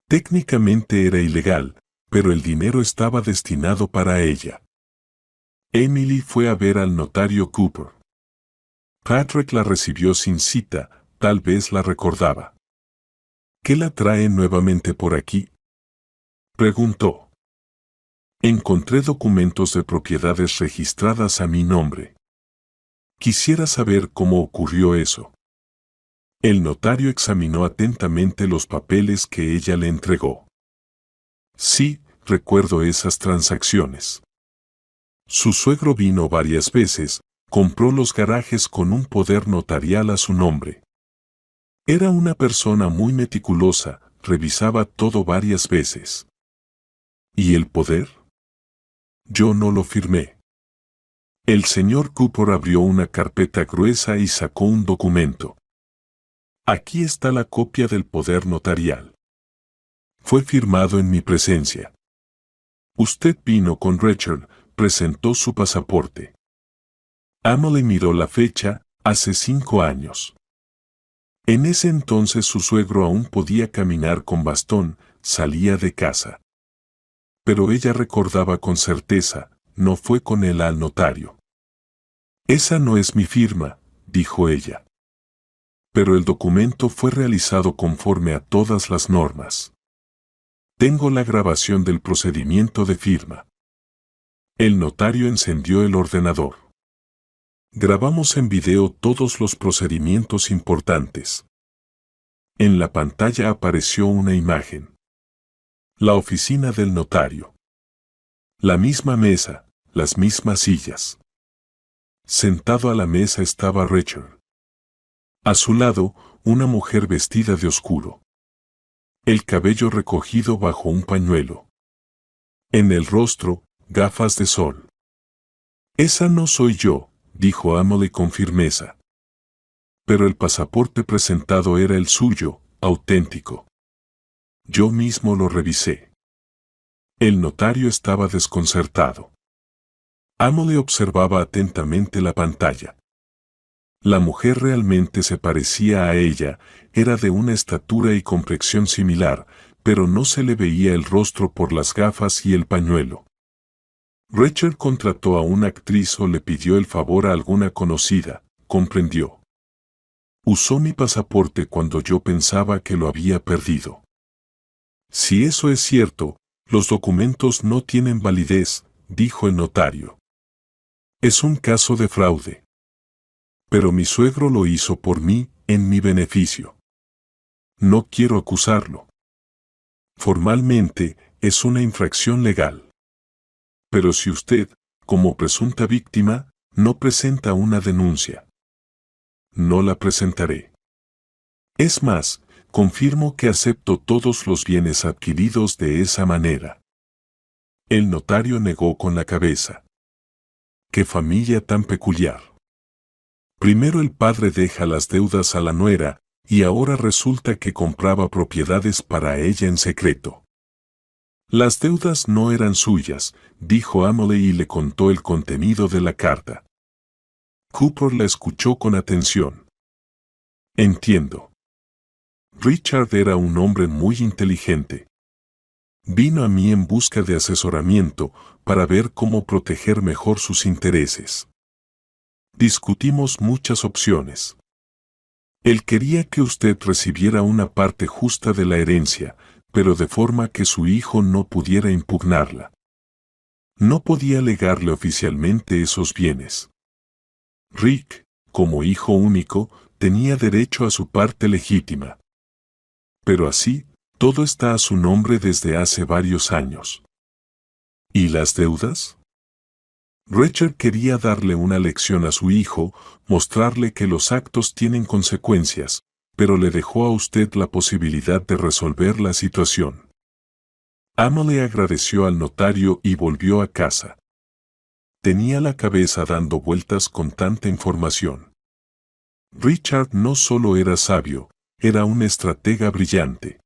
Técnicamente era ilegal, pero el dinero estaba destinado para ella. Emily fue a ver al notario Cooper. Patrick la recibió sin cita, tal vez la recordaba. ¿Qué la trae nuevamente por aquí?, preguntó. Encontré documentos de propiedades registradas a mi nombre. Quisiera saber cómo ocurrió eso. El notario examinó atentamente los papeles que ella le entregó. Sí, recuerdo esas transacciones. Su suegro vino varias veces, compró los garajes con un poder notarial a su nombre. Era una persona muy meticulosa, revisaba todo varias veces. ¿Y el poder? Yo no lo firmé. El señor Cooper abrió una carpeta gruesa y sacó un documento. Aquí está la copia del poder notarial. Fue firmado en mi presencia. Usted vino con Richard, presentó su pasaporte. Amelie miró la fecha, hace 5 años. En ese entonces su suegro aún podía caminar con bastón, salía de casa. Pero ella recordaba con certeza, no fue con él al notario. Esa no es mi firma, dijo ella. Pero el documento fue realizado conforme a todas las normas. Tengo la grabación del procedimiento de firma. El notario encendió el ordenador. Grabamos en video todos los procedimientos importantes. En la pantalla apareció una imagen. La oficina del notario. La misma mesa, las mismas sillas. Sentado a la mesa estaba Richard. A su lado, una mujer vestida de oscuro. El cabello recogido bajo un pañuelo. En el rostro, gafas de sol. Esa no soy yo, dijo Amelie con firmeza. Pero el pasaporte presentado era el suyo, auténtico. Yo mismo lo revisé. El notario estaba desconcertado. Amelie observaba atentamente la pantalla. La mujer realmente se parecía a ella, era de una estatura y complexión similar, pero no se le veía el rostro por las gafas y el pañuelo. Richard contrató a una actriz o le pidió el favor a alguna conocida, comprendió. Usó mi pasaporte cuando yo pensaba que lo había perdido. Si eso es cierto, los documentos no tienen validez, dijo el notario. Es un caso de fraude. Pero mi suegro lo hizo por mí, en mi beneficio. No quiero acusarlo. Formalmente, es una infracción legal. Pero si usted, como presunta víctima, no presenta una denuncia. no la presentaré. Es más, confirmo que acepto todos los bienes adquiridos de esa manera. El notario negó con la cabeza. ¡Qué familia tan peculiar! Primero el padre deja las deudas a la nuera, y ahora resulta que compraba propiedades para ella en secreto. Las deudas no eran suyas, dijo Amelie y le contó el contenido de la carta. Cooper la escuchó con atención. Entiendo. Richard era un hombre muy inteligente. Vino a mí en busca de asesoramiento para ver cómo proteger mejor sus intereses. Discutimos muchas opciones. Él quería que usted recibiera una parte justa de la herencia, pero de forma que su hijo no pudiera impugnarla. No podía legarle oficialmente esos bienes. Rick, como hijo único, tenía derecho a su parte legítima. Pero así, todo está a su nombre desde hace varios años. ¿Y las deudas? Richard quería darle una lección a su hijo, mostrarle que los actos tienen consecuencias, pero le dejó a usted la posibilidad de resolver la situación. Amelie agradeció al notario y volvió a casa. Tenía la cabeza dando vueltas con tanta información. Richard no solo era sabio, era un estratega brillante.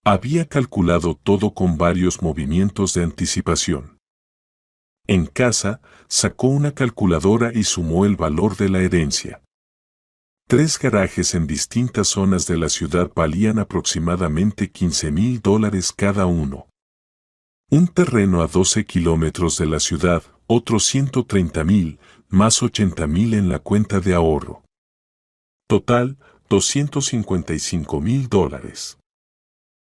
Había calculado todo con varios movimientos de anticipación. En casa, sacó una calculadora y sumó el valor de la herencia. 3 garajes en distintas zonas de la ciudad valían aproximadamente $15,000 cada uno. Un terreno a 12 kilómetros de la ciudad, otros 130,000, más 80,000 en la cuenta de ahorro. Total, $255,000.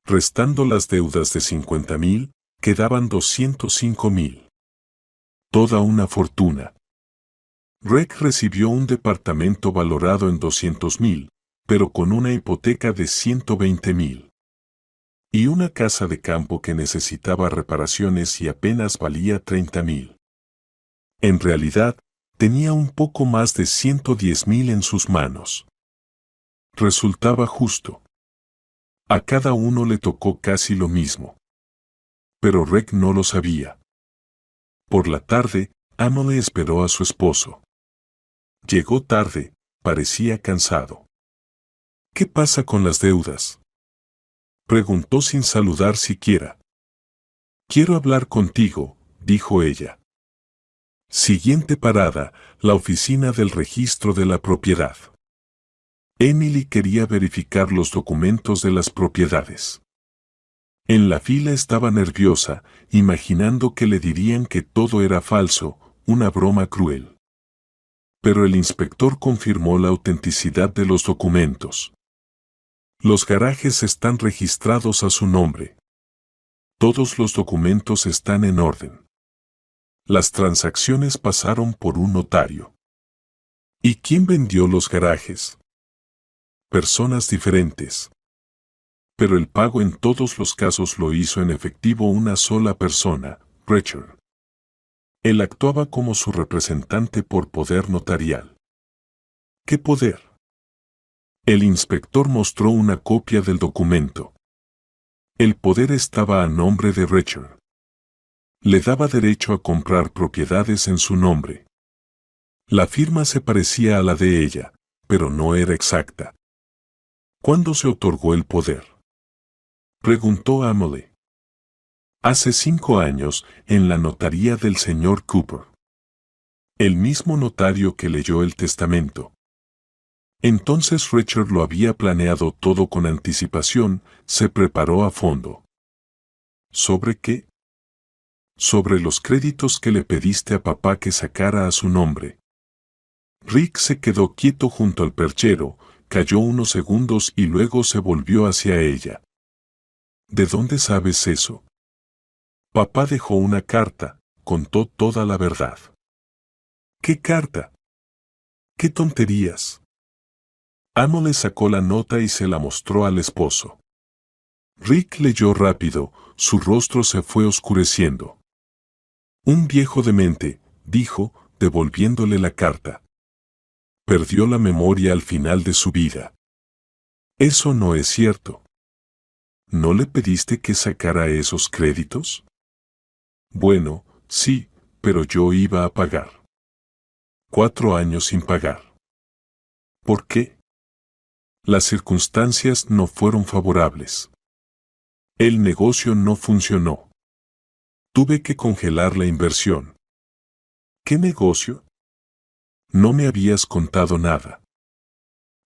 Restando las deudas de 50,000, quedaban 205,000. Toda una fortuna. Rick recibió un departamento valorado en 200,000, pero con una hipoteca de 120,000. Y una casa de campo que necesitaba reparaciones y apenas valía 30,000. En realidad, tenía un poco más de 110,000 en sus manos. Resultaba justo. A cada uno le tocó casi lo mismo. Pero Rick no lo sabía. Por la tarde, Amelie esperó a su esposo. Llegó tarde, parecía cansado. ¿Qué pasa con las deudas?, preguntó sin saludar siquiera. Quiero hablar contigo, dijo ella. Siguiente parada, la oficina del registro de la propiedad. Emily quería verificar los documentos de las propiedades. En la fila estaba nerviosa, imaginando que le dirían que todo era falso, una broma cruel. Pero el inspector confirmó la autenticidad de los documentos. Los garajes están registrados a su nombre. Todos los documentos están en orden. Las transacciones pasaron por un notario. ¿Y quién vendió los garajes? Personas diferentes. Pero el pago en todos los casos lo hizo en efectivo una sola persona, Richard. Él actuaba como su representante por poder notarial. ¿Qué poder? El inspector mostró una copia del documento. El poder estaba a nombre de Richard. Le daba derecho a comprar propiedades en su nombre. La firma se parecía a la de ella, pero no era exacta. ¿Cuándo se otorgó el poder?, preguntó Amelie. Hace 5 años, en la notaría del señor Cooper. El mismo notario que leyó el testamento. Entonces Richard lo había planeado todo con anticipación, se preparó a fondo. ¿Sobre qué? Sobre los créditos que le pediste a papá que sacara a su nombre. Rick se quedó quieto junto al perchero, calló unos segundos y luego se volvió hacia ella. ¿De dónde sabes eso? Papá dejó una carta, contó toda la verdad. ¿Qué carta? ¿Qué tonterías? Amelie sacó la nota y se la mostró al esposo. Rick leyó rápido, su rostro se fue oscureciendo. Un viejo demente, dijo, devolviéndole la carta. perdió la memoria al final de su vida. Eso no es cierto. ¿No le pediste que sacara esos créditos? Bueno, sí, pero yo iba a pagar. 4 años sin pagar. ¿Por qué? Las circunstancias no fueron favorables. El negocio no funcionó. Tuve que congelar la inversión. ¿Qué negocio? No me habías contado nada.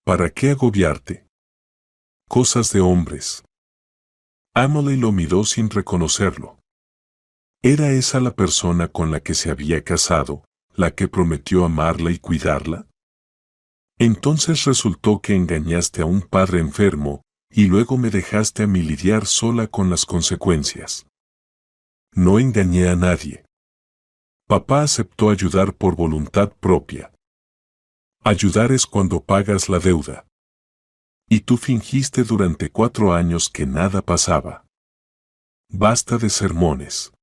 ¿Para qué agobiarte? Cosas de hombres. Emily lo miró sin reconocerlo. ¿Era esa la persona con la que se había casado, la que prometió amarla y cuidarla? Entonces resultó que engañaste a un padre enfermo, y luego me dejaste a mí lidiar sola con las consecuencias. No engañé a nadie. Papá aceptó ayudar por voluntad propia. Ayudar es cuando pagas la deuda. Y tú fingiste durante 4 años que nada pasaba. Basta de sermones.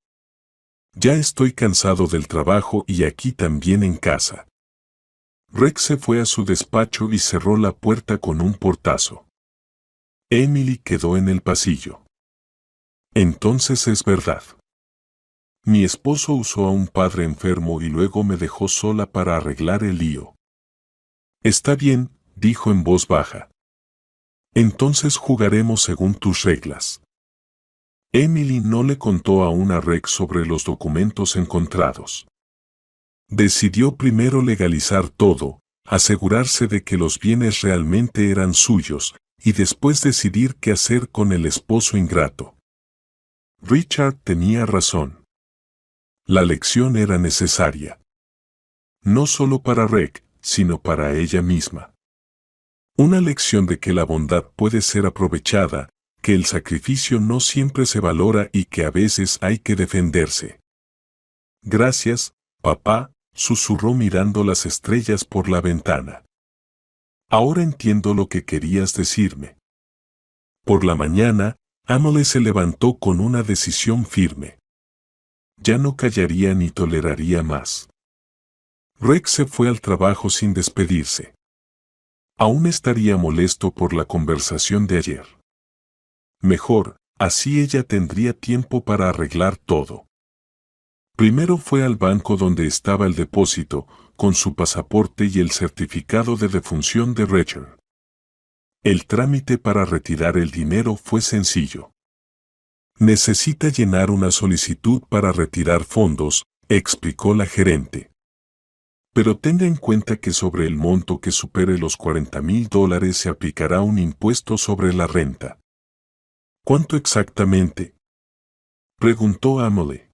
Ya estoy cansado del trabajo y aquí también en casa. Rex se fue a su despacho y cerró la puerta con un portazo. Emily quedó en el pasillo. Entonces es verdad. Mi esposo usó a un padre enfermo y luego me dejó sola para arreglar el lío. Está bien, dijo en voz baja. Entonces jugaremos según tus reglas. Emily no le contó aún a Rex sobre los documentos encontrados. Decidió primero legalizar todo, asegurarse de que los bienes realmente eran suyos, y después decidir qué hacer con el esposo ingrato. Richard tenía razón. La lección era necesaria. No solo para Rex, sino para ella misma. Una lección de que la bondad puede ser aprovechada, que el sacrificio no siempre se valora y que a veces hay que defenderse. Gracias, papá, susurró mirando las estrellas por la ventana. Ahora entiendo lo que querías decirme. Por la mañana, Emily se levantó con una decisión firme. Ya no callaría ni toleraría más. Rex se fue al trabajo sin despedirse. Aún estaría molesto por la conversación de ayer. Mejor, así ella tendría tiempo para arreglar todo. Primero fue al banco donde estaba el depósito, con su pasaporte y el certificado de defunción de Richard. El trámite para retirar el dinero fue sencillo. Necesita llenar una solicitud para retirar fondos, explicó la gerente. Pero tenga en cuenta que sobre el monto que supere los $40,000 se aplicará un impuesto sobre la renta. ¿Cuánto exactamente? Preguntó Emily.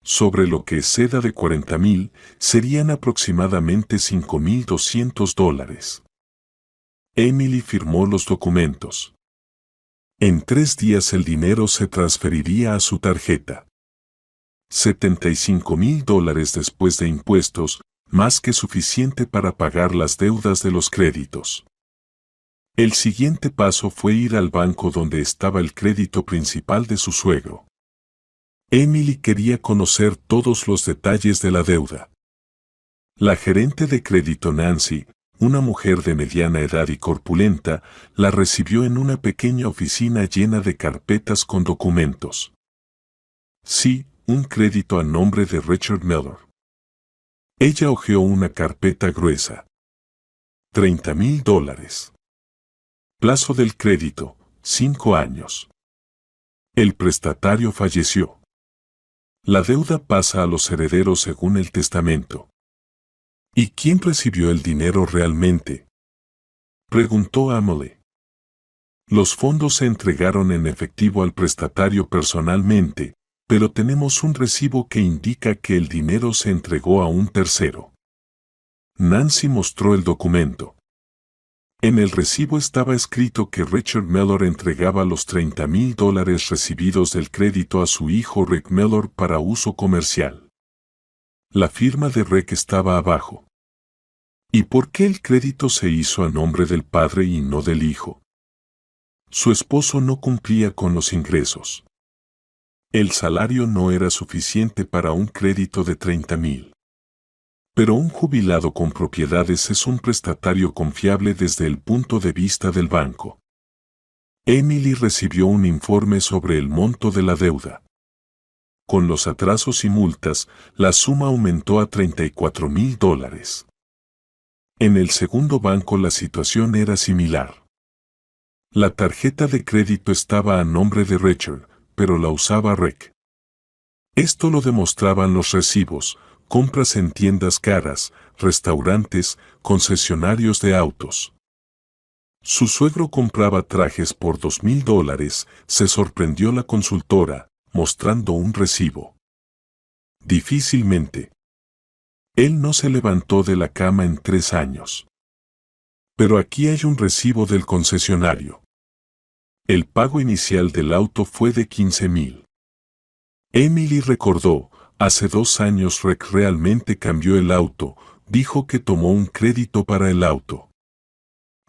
Sobre lo que exceda de 40,000, serían aproximadamente $5,200. Emily firmó los documentos. En 3 días el dinero se transferiría a su tarjeta. $75,000 después de impuestos, más que suficiente para pagar las deudas de los créditos. El siguiente paso fue ir al banco donde estaba el crédito principal de su suegro. Emily quería conocer todos los detalles de la deuda. La gerente de crédito Nancy, una mujer de mediana edad y corpulenta, la recibió en una pequeña oficina llena de carpetas con documentos. Sí, un crédito a nombre de Richard Miller. Ella hojeó una carpeta gruesa. $30,000. Plazo del crédito, 5 años. El prestatario falleció. La deuda pasa a los herederos según el testamento. ¿Y quién recibió el dinero realmente? Preguntó Emily. Los fondos se entregaron en efectivo al prestatario personalmente, pero tenemos un recibo que indica que el dinero se entregó a un tercero. Nancy mostró el documento. En el recibo estaba escrito que Richard Miller entregaba los $30,000 recibidos del crédito a su hijo Rick Miller para uso comercial. La firma de Rick estaba abajo. ¿Y por qué el crédito se hizo a nombre del padre y no del hijo? Su esposo no cumplía con los ingresos. El salario no era suficiente para un crédito de $30,000. Pero un jubilado con propiedades es un prestatario confiable desde el punto de vista del banco. Emily recibió un informe sobre el monto de la deuda. Con los atrasos y multas, la suma aumentó a $34,000. En el segundo banco la situación era similar. La tarjeta de crédito estaba a nombre de Richard, pero la usaba Rick. Esto lo demostraban los recibos, compras en tiendas caras, restaurantes, concesionarios de autos. Su suegro compraba trajes por $2,000, se sorprendió la consultora, mostrando un recibo. Difícilmente. Él no se levantó de la cama en 3 años. Pero aquí hay un recibo del concesionario. El pago inicial del auto fue de $15,000. Emily recordó, hace 2 años Rick realmente cambió el auto, dijo que tomó un crédito para el auto.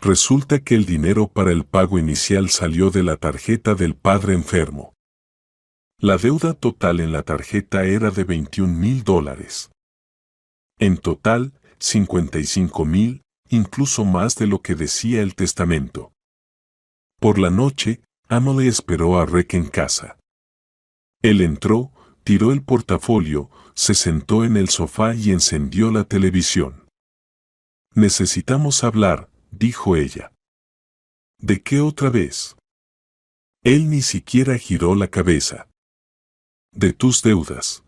Resulta que el dinero para el pago inicial salió de la tarjeta del padre enfermo. La deuda total en la tarjeta era de $21,000. En total, $55,000, incluso más de lo que decía el testamento. Por la noche, Emily esperó a Rick en casa. Él entró, tiró el portafolio, se sentó en el sofá y encendió la televisión. «Necesitamos hablar», dijo ella. «¿De qué otra vez?» Él ni siquiera giró la cabeza. «De tus deudas».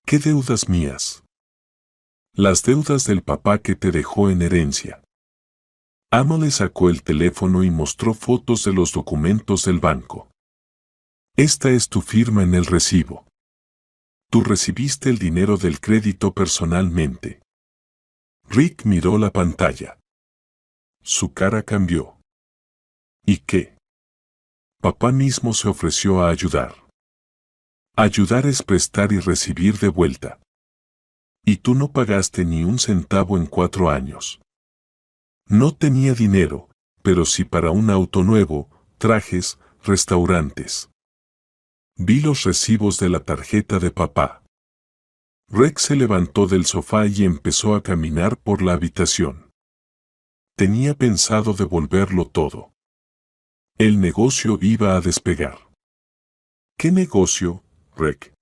«¿Qué deudas mías?» «Las deudas del papá que te dejó en herencia». Emily sacó el teléfono y mostró fotos de los documentos del banco. «Esta es tu firma en el recibo. Tú recibiste el dinero del crédito personalmente». Rick miró la pantalla. Su cara cambió. ¿Y qué? Papá mismo se ofreció a ayudar. Ayudar es prestar y recibir de vuelta. Y tú no pagaste ni un centavo en 4 años. No tenía dinero, pero sí para un auto nuevo, trajes, restaurantes. Vi los recibos de la tarjeta de papá. Rex se levantó del sofá y empezó a caminar por la habitación. Tenía pensado devolverlo todo. El negocio iba a despegar. ¿Qué negocio, Rick?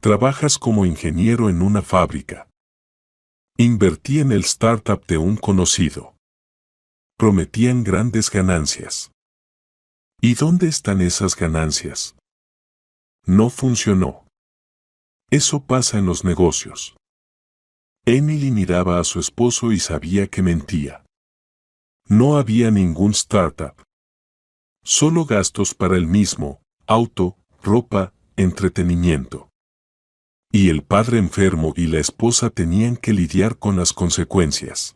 Trabajas como ingeniero en una fábrica. Invertí en el startup de un conocido. Prometían grandes ganancias. ¿Y dónde están esas ganancias? No funcionó. Eso pasa en los negocios. Emily miraba a su esposo y sabía que mentía. No había ningún startup. Solo gastos para el mismo, auto, ropa, entretenimiento. Y el padre enfermo y la esposa tenían que lidiar con las consecuencias.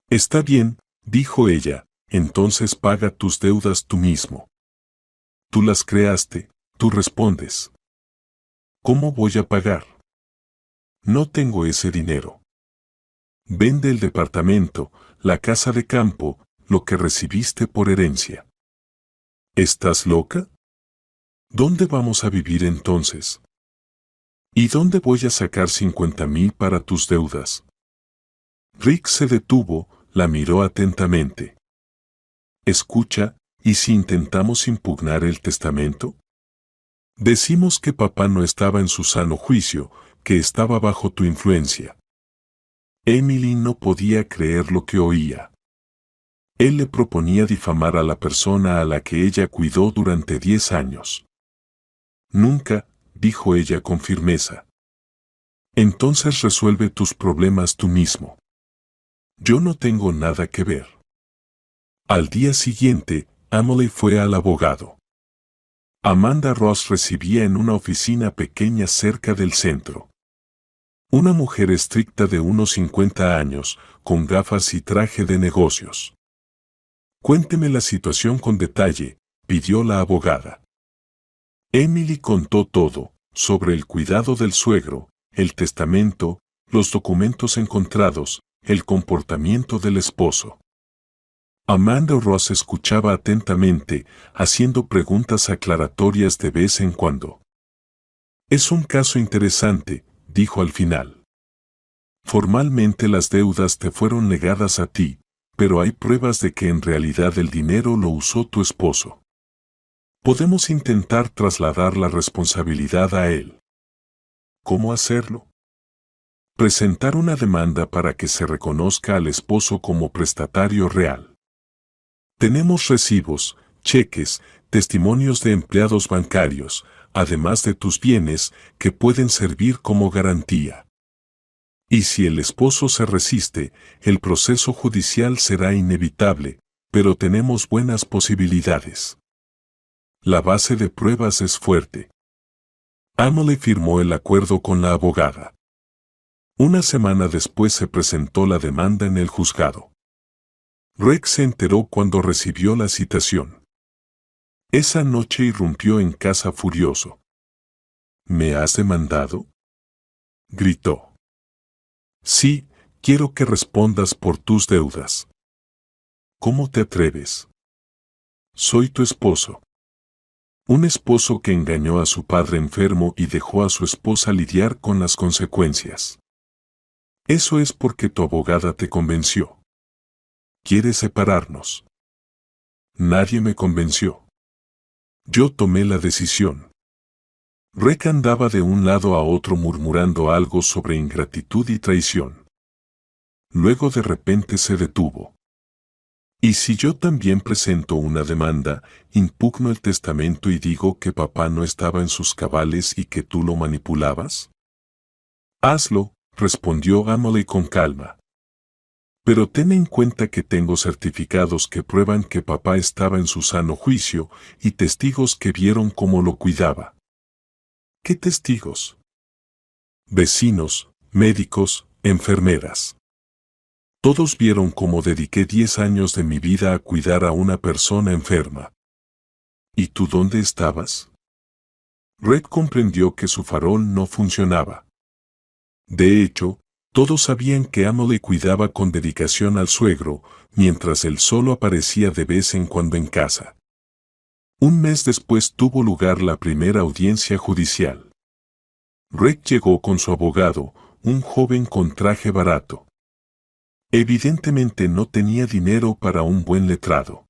Está bien, dijo ella, entonces paga tus deudas tú mismo. Tú las creaste, tú respondes. ¿Cómo voy a pagar? No tengo ese dinero. Vende el departamento, la casa de campo, lo que recibiste por herencia. ¿Estás loca? ¿Dónde vamos a vivir entonces? ¿Y dónde voy a sacar 50,000 para tus deudas? Rick se detuvo, la miró atentamente. Escucha, ¿y si intentamos impugnar el testamento? Decimos que papá no estaba en su sano juicio, que estaba bajo tu influencia. Emily no podía creer lo que oía. Él le proponía difamar a la persona a la que ella cuidó durante 10 años. Nunca, dijo ella con firmeza. Entonces resuelve tus problemas tú mismo. Yo no tengo nada que ver. Al día siguiente, Emily fue al abogado. Amanda Ross residía en una oficina pequeña cerca del centro. Una mujer estricta de unos 50 años, con gafas y traje de negocios. Cuénteme la situación con detalle, pidió la abogada. Emily contó todo, sobre el cuidado del suegro, el testamento, los documentos encontrados, el comportamiento del esposo. Amanda Ross escuchaba atentamente, haciendo preguntas aclaratorias de vez en cuando. Es un caso interesante, dijo al final. Formalmente las deudas te fueron negadas a ti, pero hay pruebas de que en realidad el dinero lo usó tu esposo. Podemos intentar trasladar la responsabilidad a él. ¿Cómo hacerlo? Presentar una demanda para que se reconozca al esposo como prestatario real. Tenemos recibos, cheques, testimonios de empleados bancarios, además de tus bienes, que pueden servir como garantía. Y si el esposo se resiste, el proceso judicial será inevitable, pero tenemos buenas posibilidades. La base de pruebas es fuerte. Emily firmó el acuerdo con la abogada. Una semana después se presentó la demanda en el juzgado. Rex se enteró cuando recibió la citación. Esa noche irrumpió en casa furioso. ¿Me has demandado?, gritó. Sí, quiero que respondas por tus deudas. ¿Cómo te atreves? Soy tu esposo. Un esposo que engañó a su padre enfermo y dejó a su esposa lidiar con las consecuencias. Eso es porque tu abogada te convenció. Quiere separarnos. Nadie me convenció. Yo tomé la decisión. Rick andaba de un lado a otro murmurando algo sobre ingratitud y traición. Luego de repente se detuvo. ¿Y si yo también presento una demanda, impugno el testamento y digo que papá no estaba en sus cabales y que tú lo manipulabas? Hazlo, respondió Emily con calma. Pero ten en cuenta que tengo certificados que prueban que papá estaba en su sano juicio y testigos que vieron cómo lo cuidaba. ¿Qué testigos? Vecinos, médicos, enfermeras. Todos vieron cómo dediqué 10 años de mi vida a cuidar a una persona enferma. ¿Y tú dónde estabas? Red comprendió que su farol no funcionaba. De hecho, todos sabían que Emily cuidaba con dedicación al suegro, mientras él solo aparecía de vez en cuando en casa. Un mes después tuvo lugar la primera audiencia judicial. Rick llegó con su abogado, un joven con traje barato. Evidentemente no tenía dinero para un buen letrado.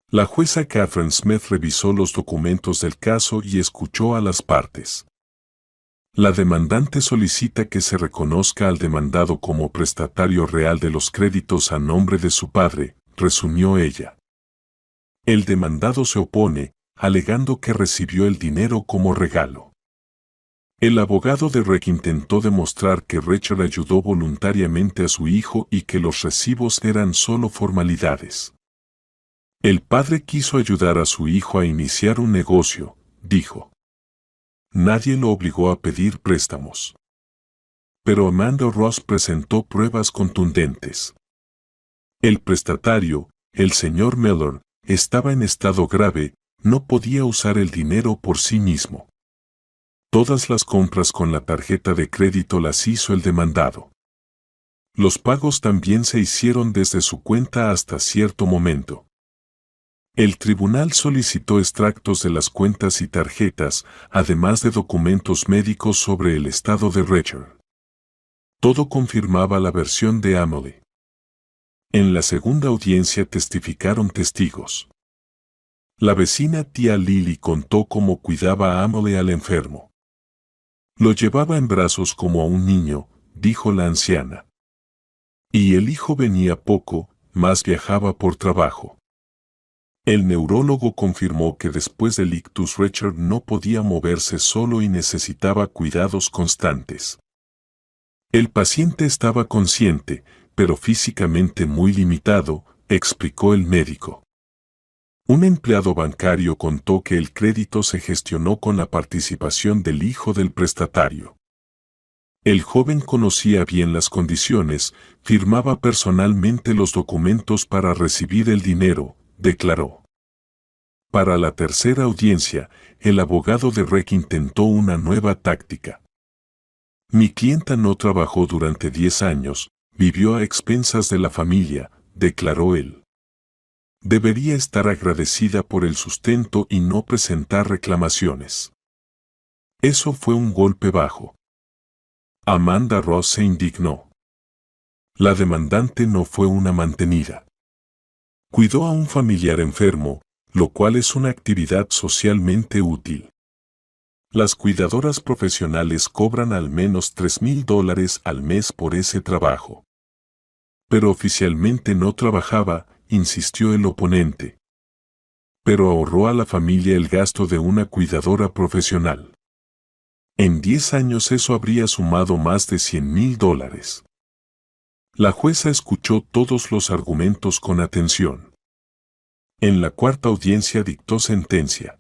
La jueza Catherine Smith revisó los documentos del caso y escuchó a las partes. La demandante solicita que se reconozca al demandado como prestatario real de los créditos a nombre de su padre, resumió ella. El demandado se opone, alegando que recibió el dinero como regalo. El abogado de Rick intentó demostrar que Richard ayudó voluntariamente a su hijo y que los recibos eran solo formalidades. El padre quiso ayudar a su hijo a iniciar un negocio, dijo. Nadie lo obligó a pedir préstamos. Pero Amanda Ross presentó pruebas contundentes. El prestatario, el señor Miller, estaba en estado grave, no podía usar el dinero por sí mismo. Todas las compras con la tarjeta de crédito las hizo el demandado. Los pagos también se hicieron desde su cuenta hasta cierto momento. El tribunal solicitó extractos de las cuentas y tarjetas, además de documentos médicos sobre el estado de Richard. Todo confirmaba la versión de Emily. En la segunda audiencia testificaron testigos. La vecina tía Lily contó cómo cuidaba a Emily al enfermo. Lo llevaba en brazos como a un niño, dijo la anciana. Y el hijo venía poco, más viajaba por trabajo. El neurólogo confirmó que después del ictus Richard no podía moverse solo y necesitaba cuidados constantes. El paciente estaba consciente, pero físicamente muy limitado, explicó el médico. Un empleado bancario contó que el crédito se gestionó con la participación del hijo del prestatario. El joven conocía bien las condiciones, firmaba personalmente los documentos para recibir el dinero, declaró. Para la tercera audiencia, el abogado de Rick intentó una nueva táctica. Mi clienta no trabajó durante 10 años, vivió a expensas de la familia, declaró él. Debería estar agradecida por el sustento y no presentar reclamaciones. Eso fue un golpe bajo. Amanda Ross se indignó. La demandante no fue una mantenida. Cuidó a un familiar enfermo, lo cual es una actividad socialmente útil. Las cuidadoras profesionales cobran al menos $3,000 al mes por ese trabajo. Pero oficialmente no trabajaba, insistió el oponente. Pero ahorró a la familia el gasto de una cuidadora profesional. En 10 años eso habría sumado más de $100,000. La jueza escuchó todos los argumentos con atención. En la cuarta audiencia dictó sentencia.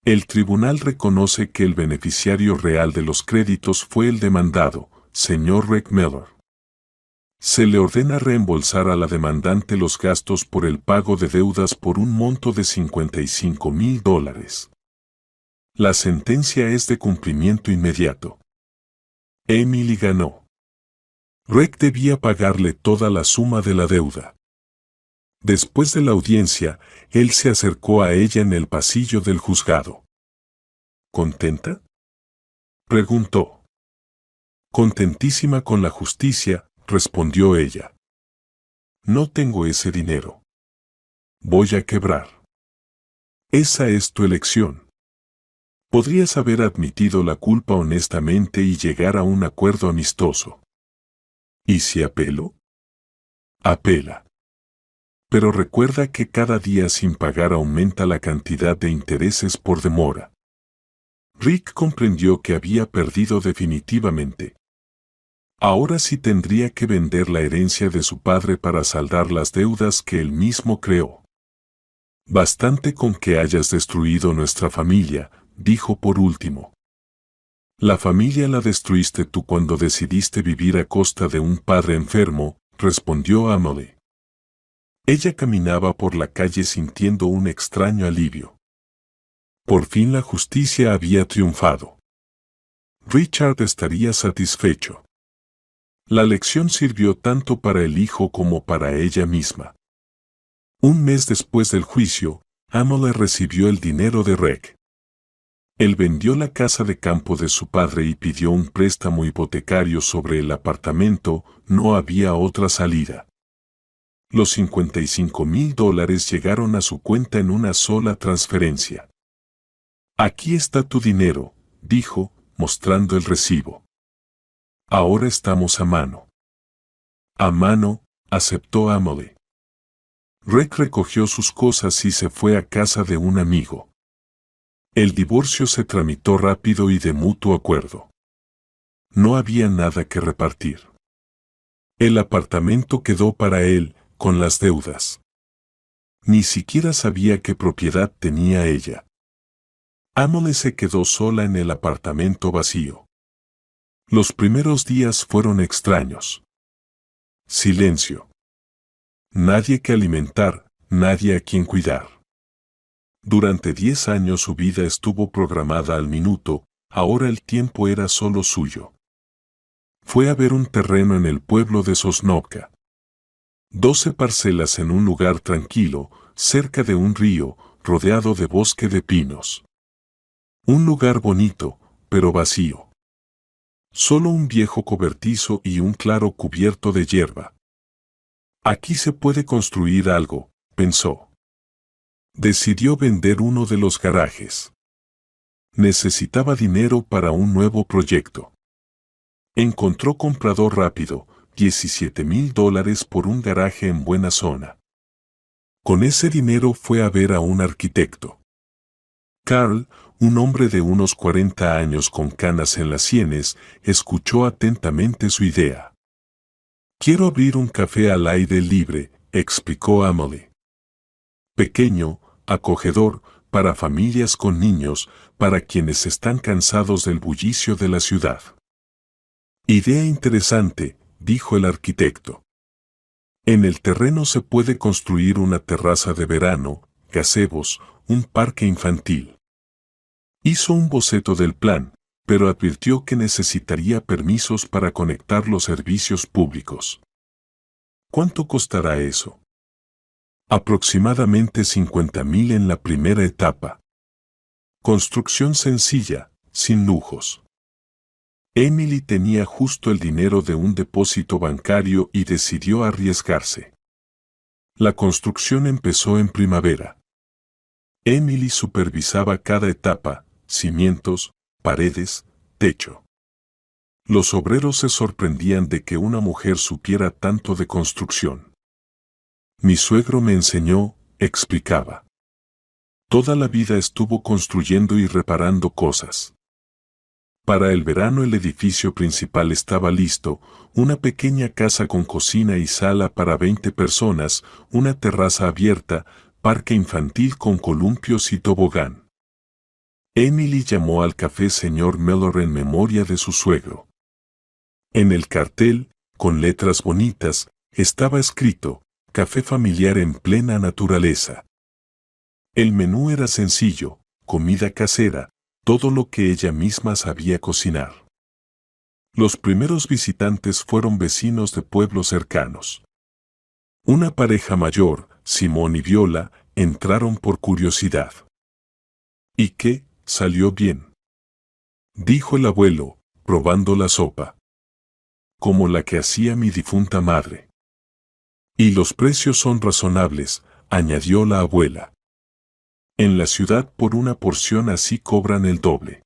El tribunal reconoce que el beneficiario real de los créditos fue el demandado, señor Rick Miller. Se le ordena reembolsar a la demandante los gastos por el pago de deudas por un monto de $55,000. La sentencia es de cumplimiento inmediato. Emily ganó. Rick debía pagarle toda la suma de la deuda. Después de la audiencia, él se acercó a ella en el pasillo del juzgado. ¿Contenta?, preguntó. Contentísima con la justicia, respondió ella. No tengo ese dinero. Voy a quebrar. Esa es tu elección. Podrías haber admitido la culpa honestamente y llegar a un acuerdo amistoso. ¿Y si apelo? Apela. Pero recuerda que cada día sin pagar aumenta la cantidad de intereses por demora. Rick comprendió que había perdido definitivamente. Ahora sí tendría que vender la herencia de su padre para saldar las deudas que él mismo creó. Bastante con que hayas destruido nuestra familia, dijo por último. La familia la destruiste tú cuando decidiste vivir a costa de un padre enfermo, respondió Emily. Ella caminaba por la calle sintiendo un extraño alivio. Por fin la justicia había triunfado. Richard estaría satisfecho. La lección sirvió tanto para el hijo como para ella misma. Un mes después del juicio, Emily recibió el dinero de Rick. Él vendió la casa de campo de su padre y pidió un préstamo hipotecario sobre el apartamento, no había otra salida. Los $55,000 llegaron a su cuenta en una sola transferencia. Aquí está tu dinero, dijo, mostrando el recibo. Ahora estamos a mano. A mano, aceptó Emily. Rick recogió sus cosas y se fue a casa de un amigo. El divorcio se tramitó rápido y de mutuo acuerdo. No había nada que repartir. El apartamento quedó para él, con las deudas. Ni siquiera sabía qué propiedad tenía ella. Emily se quedó sola en el apartamento vacío. Los primeros días fueron extraños. Silencio. Nadie que alimentar, nadie a quien cuidar. Durante 10 años su vida estuvo programada al minuto, ahora el tiempo era solo suyo. Fue a ver un terreno en el pueblo de Sosnovka. 12 parcelas en un lugar tranquilo, cerca de un río, rodeado de bosque de pinos. Un lugar bonito, pero vacío. Solo un viejo cobertizo y un claro cubierto de hierba. Aquí se puede construir algo, pensó. Decidió vender uno de los garajes. Necesitaba dinero para un nuevo proyecto. Encontró comprador rápido, $17,000 por un garaje en buena zona. Con ese dinero fue a ver a un arquitecto. Carl, un hombre de unos 40 años con canas en las sienes, escuchó atentamente su idea. Quiero abrir un café al aire libre, explicó Emily. Pequeño, acogedor, para familias con niños, para quienes están cansados del bullicio de la ciudad. Idea interesante, dijo el arquitecto. En el terreno se puede construir una terraza de verano, gazebos, un parque infantil. Hizo un boceto del plan, pero advirtió que necesitaría permisos para conectar los servicios públicos. ¿Cuánto costará eso? Aproximadamente $50,000 en la primera etapa. Construcción sencilla, sin lujos. Emily tenía justo el dinero de un depósito bancario y decidió arriesgarse. La construcción empezó en primavera. Emily supervisaba cada etapa, cimientos, paredes, techo. Los obreros se sorprendían de que una mujer supiera tanto de construcción. Mi suegro me enseñó, explicaba. Toda la vida estuvo construyendo y reparando cosas. Para el verano el edificio principal estaba listo, una pequeña casa con cocina y sala para 20 personas, una terraza abierta, parque infantil con columpios y tobogán. Emily llamó al café Señor Mellor en memoria de su suegro. En el cartel, con letras bonitas, estaba escrito, café familiar en plena naturaleza. El menú era sencillo, comida casera, todo lo que ella misma sabía cocinar. Los primeros visitantes fueron vecinos de pueblos cercanos. Una pareja mayor, Simón y Viola, entraron por curiosidad. ¿Y qué? ¿Salió bien?, dijo el abuelo, probando la sopa. Como la que hacía mi difunta madre. Y los precios son razonables, añadió la abuela. En la ciudad por una porción así cobran el doble.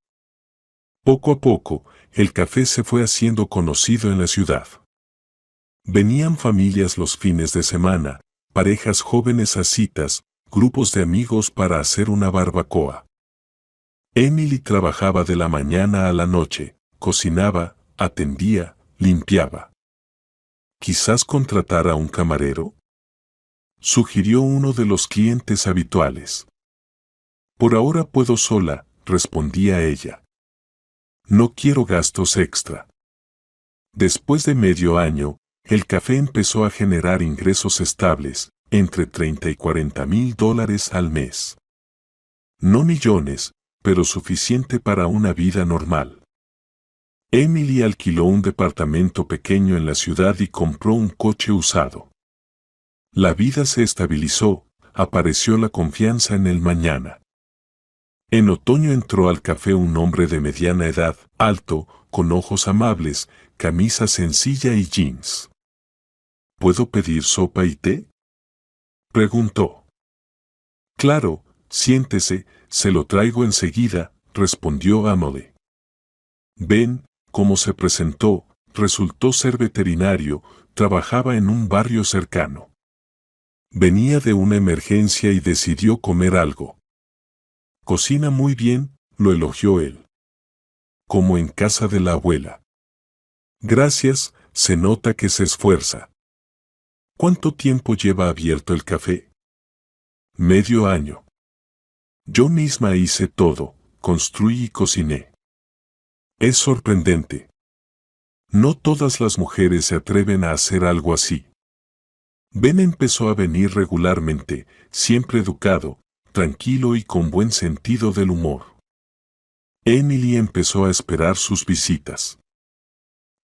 Poco a poco, el café se fue haciendo conocido en la ciudad. Venían familias los fines de semana, parejas jóvenes a citas, grupos de amigos para hacer una barbacoa. Emily trabajaba de la mañana a la noche, cocinaba, atendía, limpiaba. ¿Quizás contratar a un camarero?, sugirió uno de los clientes habituales. Por ahora puedo sola, respondía ella. No quiero gastos extra. Después de medio año, el café empezó a generar ingresos estables, entre 30 y 40 mil dólares al mes. No millones, pero suficiente para una vida normal. Emily alquiló un departamento pequeño en la ciudad y compró un coche usado. La vida se estabilizó, apareció la confianza en el mañana. En otoño entró al café un hombre de mediana edad, alto, con ojos amables, camisa sencilla y jeans. ¿Puedo pedir sopa y té?, preguntó. Claro, siéntese, se lo traigo enseguida, respondió Emily. Ben, como se presentó, resultó ser veterinario, trabajaba en un barrio cercano. Venía de una emergencia y decidió comer algo. Cocina muy bien, lo elogió él. Como en casa de la abuela. Gracias, se nota que se esfuerza. ¿Cuánto tiempo lleva abierto el café? Medio año. Yo misma hice todo, construí y cociné. Es sorprendente. No todas las mujeres se atreven a hacer algo así. Ben empezó a venir regularmente, siempre educado, tranquilo y con buen sentido del humor. Emily empezó a esperar sus visitas.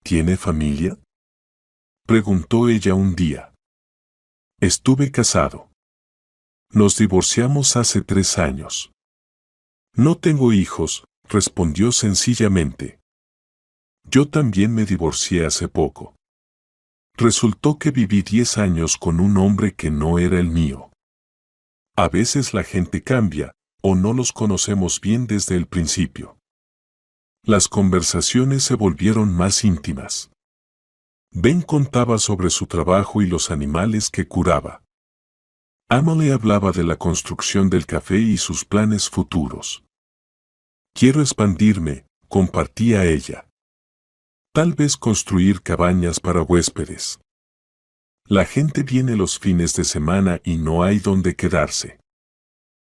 ¿Tiene familia?, preguntó ella un día. Estuve casado. Nos divorciamos hace 3 años. No tengo hijos, respondió sencillamente. Yo también me divorcié hace poco. Resultó que viví 10 años con un hombre que no era el mío. A veces la gente cambia, o no los conocemos bien desde el principio. Las conversaciones se volvieron más íntimas. Ben contaba sobre su trabajo y los animales que curaba. Emily hablaba de la construcción del café y sus planes futuros. Quiero expandirme, compartía ella. Tal vez construir cabañas para huéspedes. La gente viene los fines de semana y no hay donde quedarse.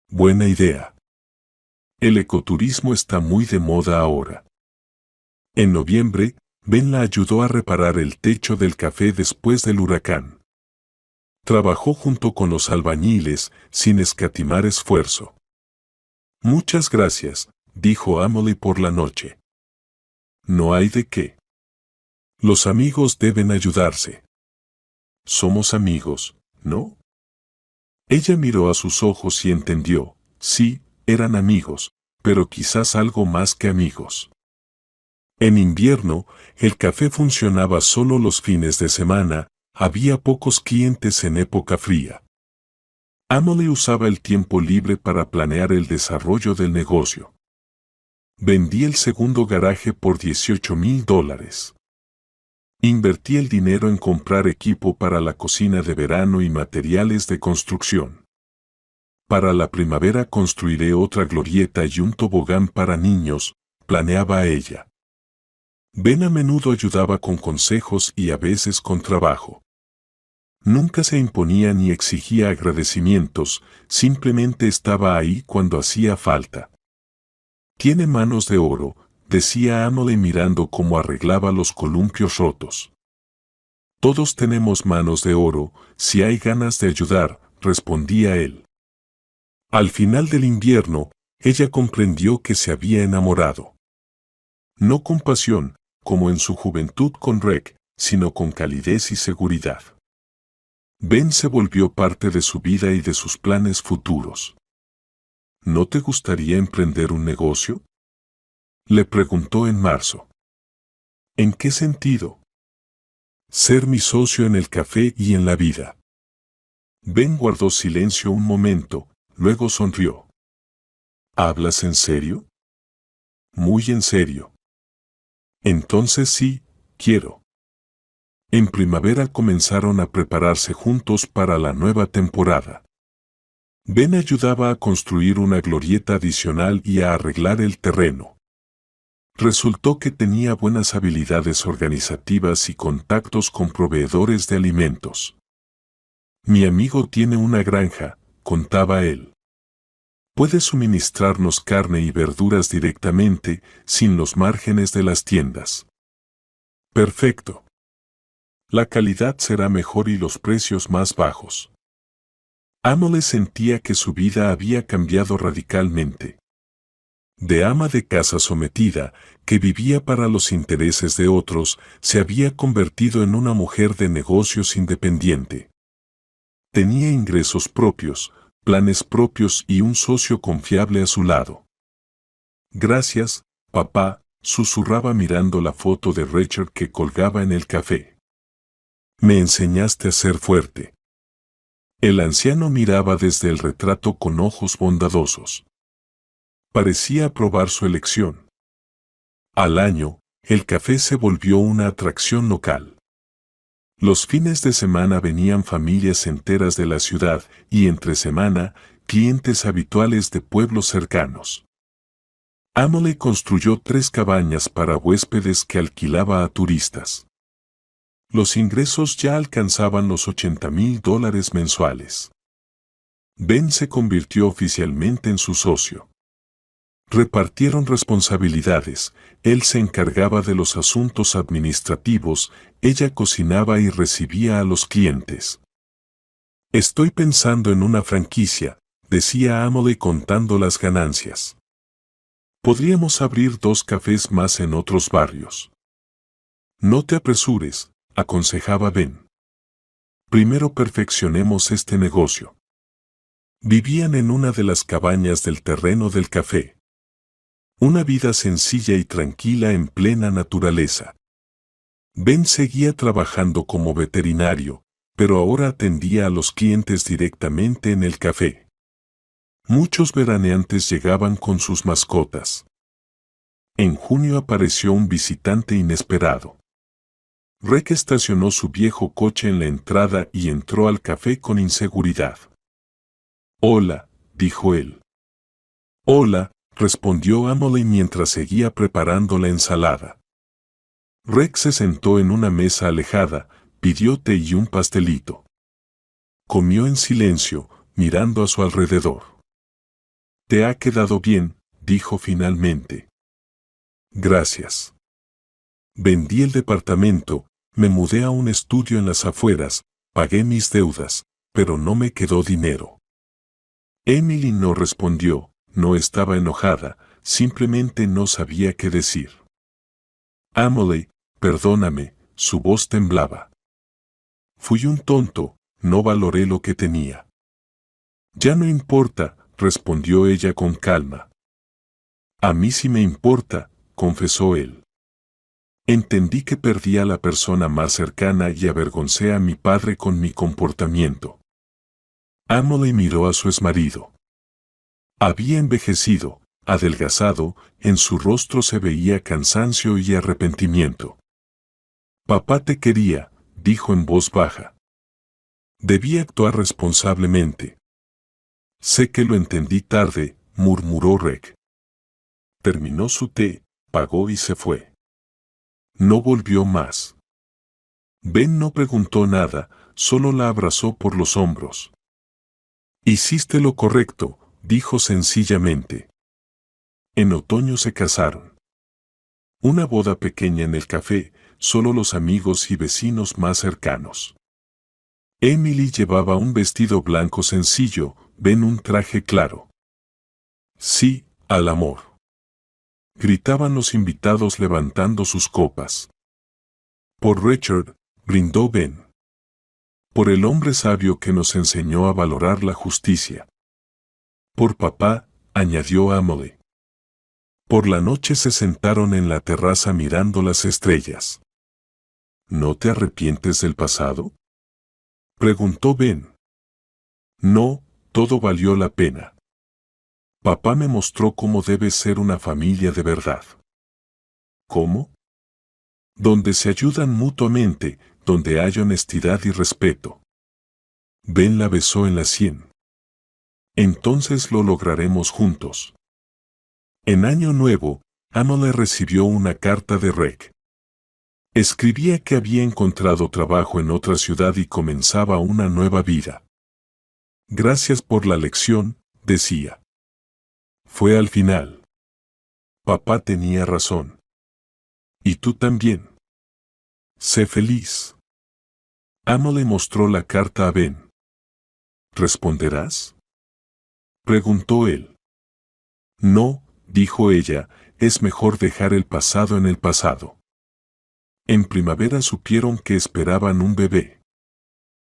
Buena idea. El ecoturismo está muy de moda ahora. En noviembre, Ben la ayudó a reparar el techo del café después del huracán. Trabajó junto con los albañiles, sin escatimar esfuerzo. Muchas gracias, dijo Emily por la noche. No hay de qué. Los amigos deben ayudarse. Somos amigos, ¿no? Ella miró a sus ojos y entendió, sí, eran amigos, pero quizás algo más que amigos. En invierno, el café funcionaba solo los fines de semana, había pocos clientes en época fría. Emily usaba el tiempo libre para planear el desarrollo del negocio. Vendí el segundo garaje por $18,000. Invertí el dinero en comprar equipo para la cocina de verano y materiales de construcción. Para la primavera construiré otra glorieta y un tobogán para niños, planeaba ella. Ben a menudo ayudaba con consejos y a veces con trabajo. Nunca se imponía ni exigía agradecimientos, simplemente estaba ahí cuando hacía falta. Tiene manos de oro, decía Emily mirando cómo arreglaba los columpios rotos. Todos tenemos manos de oro, si hay ganas de ayudar, respondía él. Al final del invierno, ella comprendió que se había enamorado. No con pasión, como en su juventud con Rick, sino con calidez y seguridad. Ben se volvió parte de su vida y de sus planes futuros. ¿No te gustaría emprender un negocio?, le preguntó en marzo. ¿En qué sentido? Ser mi socio en el café y en la vida. Ben guardó silencio un momento, luego sonrió. ¿Hablas en serio? Muy en serio. Entonces sí, quiero. En primavera comenzaron a prepararse juntos para la nueva temporada. Ben ayudaba a construir una glorieta adicional y a arreglar el terreno. Resultó que tenía buenas habilidades organizativas y contactos con proveedores de alimentos. Mi amigo tiene una granja, contaba él. Puede suministrarnos carne y verduras directamente, sin los márgenes de las tiendas. Perfecto. La calidad será mejor y los precios más bajos. Emily sentía que su vida había cambiado radicalmente. De ama de casa sometida, que vivía para los intereses de otros, se había convertido en una mujer de negocios independiente. Tenía ingresos propios, planes propios y un socio confiable a su lado. Gracias, papá, susurraba mirando la foto de Richard que colgaba en el café. Me enseñaste a ser fuerte. El anciano miraba desde el retrato con ojos bondadosos. Parecía aprobar su elección. Al año, el café se volvió una atracción local. Los fines de semana venían familias enteras de la ciudad y entre semana, clientes habituales de pueblos cercanos. Emily construyó 3 cabañas para huéspedes que alquilaba a turistas. Los ingresos ya alcanzaban los $80,000 mensuales. Ben se convirtió oficialmente en su socio. Repartieron responsabilidades, él se encargaba de los asuntos administrativos, ella cocinaba y recibía a los clientes. Estoy pensando en una franquicia, decía Emily contando las ganancias. Podríamos abrir 2 cafés más en otros barrios. No te apresures, aconsejaba Ben. Primero perfeccionemos este negocio. Vivían en una de las cabañas del terreno del café. Una vida sencilla y tranquila en plena naturaleza. Ben seguía trabajando como veterinario, pero ahora atendía a los clientes directamente en el café. Muchos veraneantes llegaban con sus mascotas. En junio apareció un visitante inesperado. Rick estacionó su viejo coche en la entrada y entró al café con inseguridad. Hola, dijo él. Hola, respondió Emily mientras seguía preparando la ensalada. Rick se sentó en una mesa alejada, pidió té y un pastelito. Comió en silencio, mirando a su alrededor. «Te ha quedado bien», dijo finalmente. «Gracias. Vendí el departamento, me mudé a un estudio en las afueras, pagué mis deudas, pero no me quedó dinero». Emily no respondió, no estaba enojada, simplemente no sabía qué decir. «Emily, perdóname», su voz temblaba. «Fui un tonto, no valoré lo que tenía». «Ya no importa», respondió ella con calma. «A mí sí me importa», confesó él. Entendí que perdí a la persona más cercana y avergoncé a mi padre con mi comportamiento. Emily miró a su exmarido. Había envejecido, adelgazado, en su rostro se veía cansancio y arrepentimiento. Papá te quería, dijo en voz baja. Debí actuar responsablemente. Sé que lo entendí tarde, murmuró Reg. Terminó su té, pagó y se fue. No volvió más. Ben no preguntó nada, solo la abrazó por los hombros. Hiciste lo correcto, dijo sencillamente. En otoño se casaron. Una boda pequeña en el café, solo los amigos y vecinos más cercanos. Emily llevaba un vestido blanco sencillo, Ben un traje claro. Sí, al amor. Gritaban los invitados levantando sus copas. Por Richard, brindó Ben. Por el hombre sabio que nos enseñó a valorar la justicia. Por papá, añadió Emily. Por la noche se sentaron en la terraza mirando las estrellas. ¿No te arrepientes del pasado?, preguntó Ben. No, todo valió la pena. Papá me mostró cómo debe ser una familia de verdad. ¿Cómo? Donde se ayudan mutuamente, donde hay honestidad y respeto. Ben la besó en la sien. Entonces lo lograremos juntos. En Año Nuevo, Emily recibió una carta de Reg. Escribía que había encontrado trabajo en otra ciudad y comenzaba una nueva vida. Gracias por la lección, decía. Fue al final. Papá tenía razón. Y tú también. Sé feliz. Emily mostró la carta a Ben. ¿Responderás?, preguntó él. No, dijo ella, es mejor dejar el pasado en el pasado. En primavera supieron que esperaban un bebé.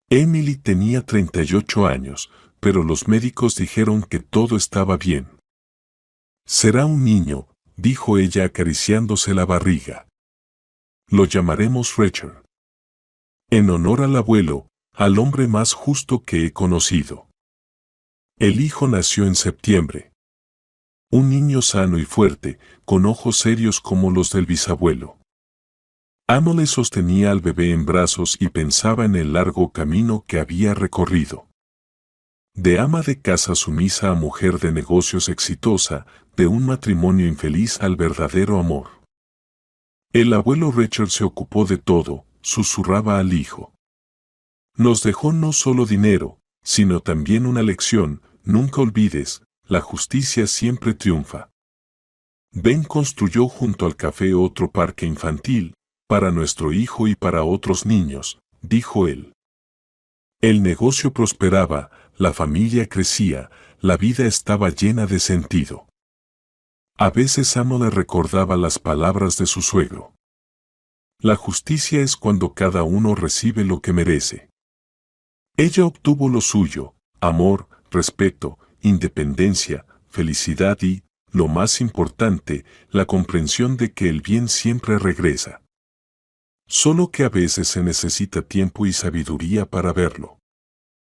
Emily tenía 38 años, pero los médicos dijeron que todo estaba bien. Será un niño, dijo ella acariciándose la barriga. Lo llamaremos Richard. En honor al abuelo, al hombre más justo que he conocido. El hijo nació en septiembre. Un niño sano y fuerte, con ojos serios como los del bisabuelo. Emily sostenía al bebé en brazos y pensaba en el largo camino que había recorrido. De ama de casa sumisa a mujer de negocios exitosa, de un matrimonio infeliz al verdadero amor. El abuelo Richard se ocupó de todo, susurraba al hijo. Nos dejó no solo dinero, sino también una lección: nunca olvides, la justicia siempre triunfa. Ben construyó junto al café otro parque infantil, para nuestro hijo y para otros niños, dijo él. El negocio prosperaba, la familia crecía, la vida estaba llena de sentido. A veces Emily recordaba las palabras de su suegro. La justicia es cuando cada uno recibe lo que merece. Ella obtuvo lo suyo: amor, respeto, independencia, felicidad y, lo más importante, la comprensión de que el bien siempre regresa. Solo que a veces se necesita tiempo y sabiduría para verlo.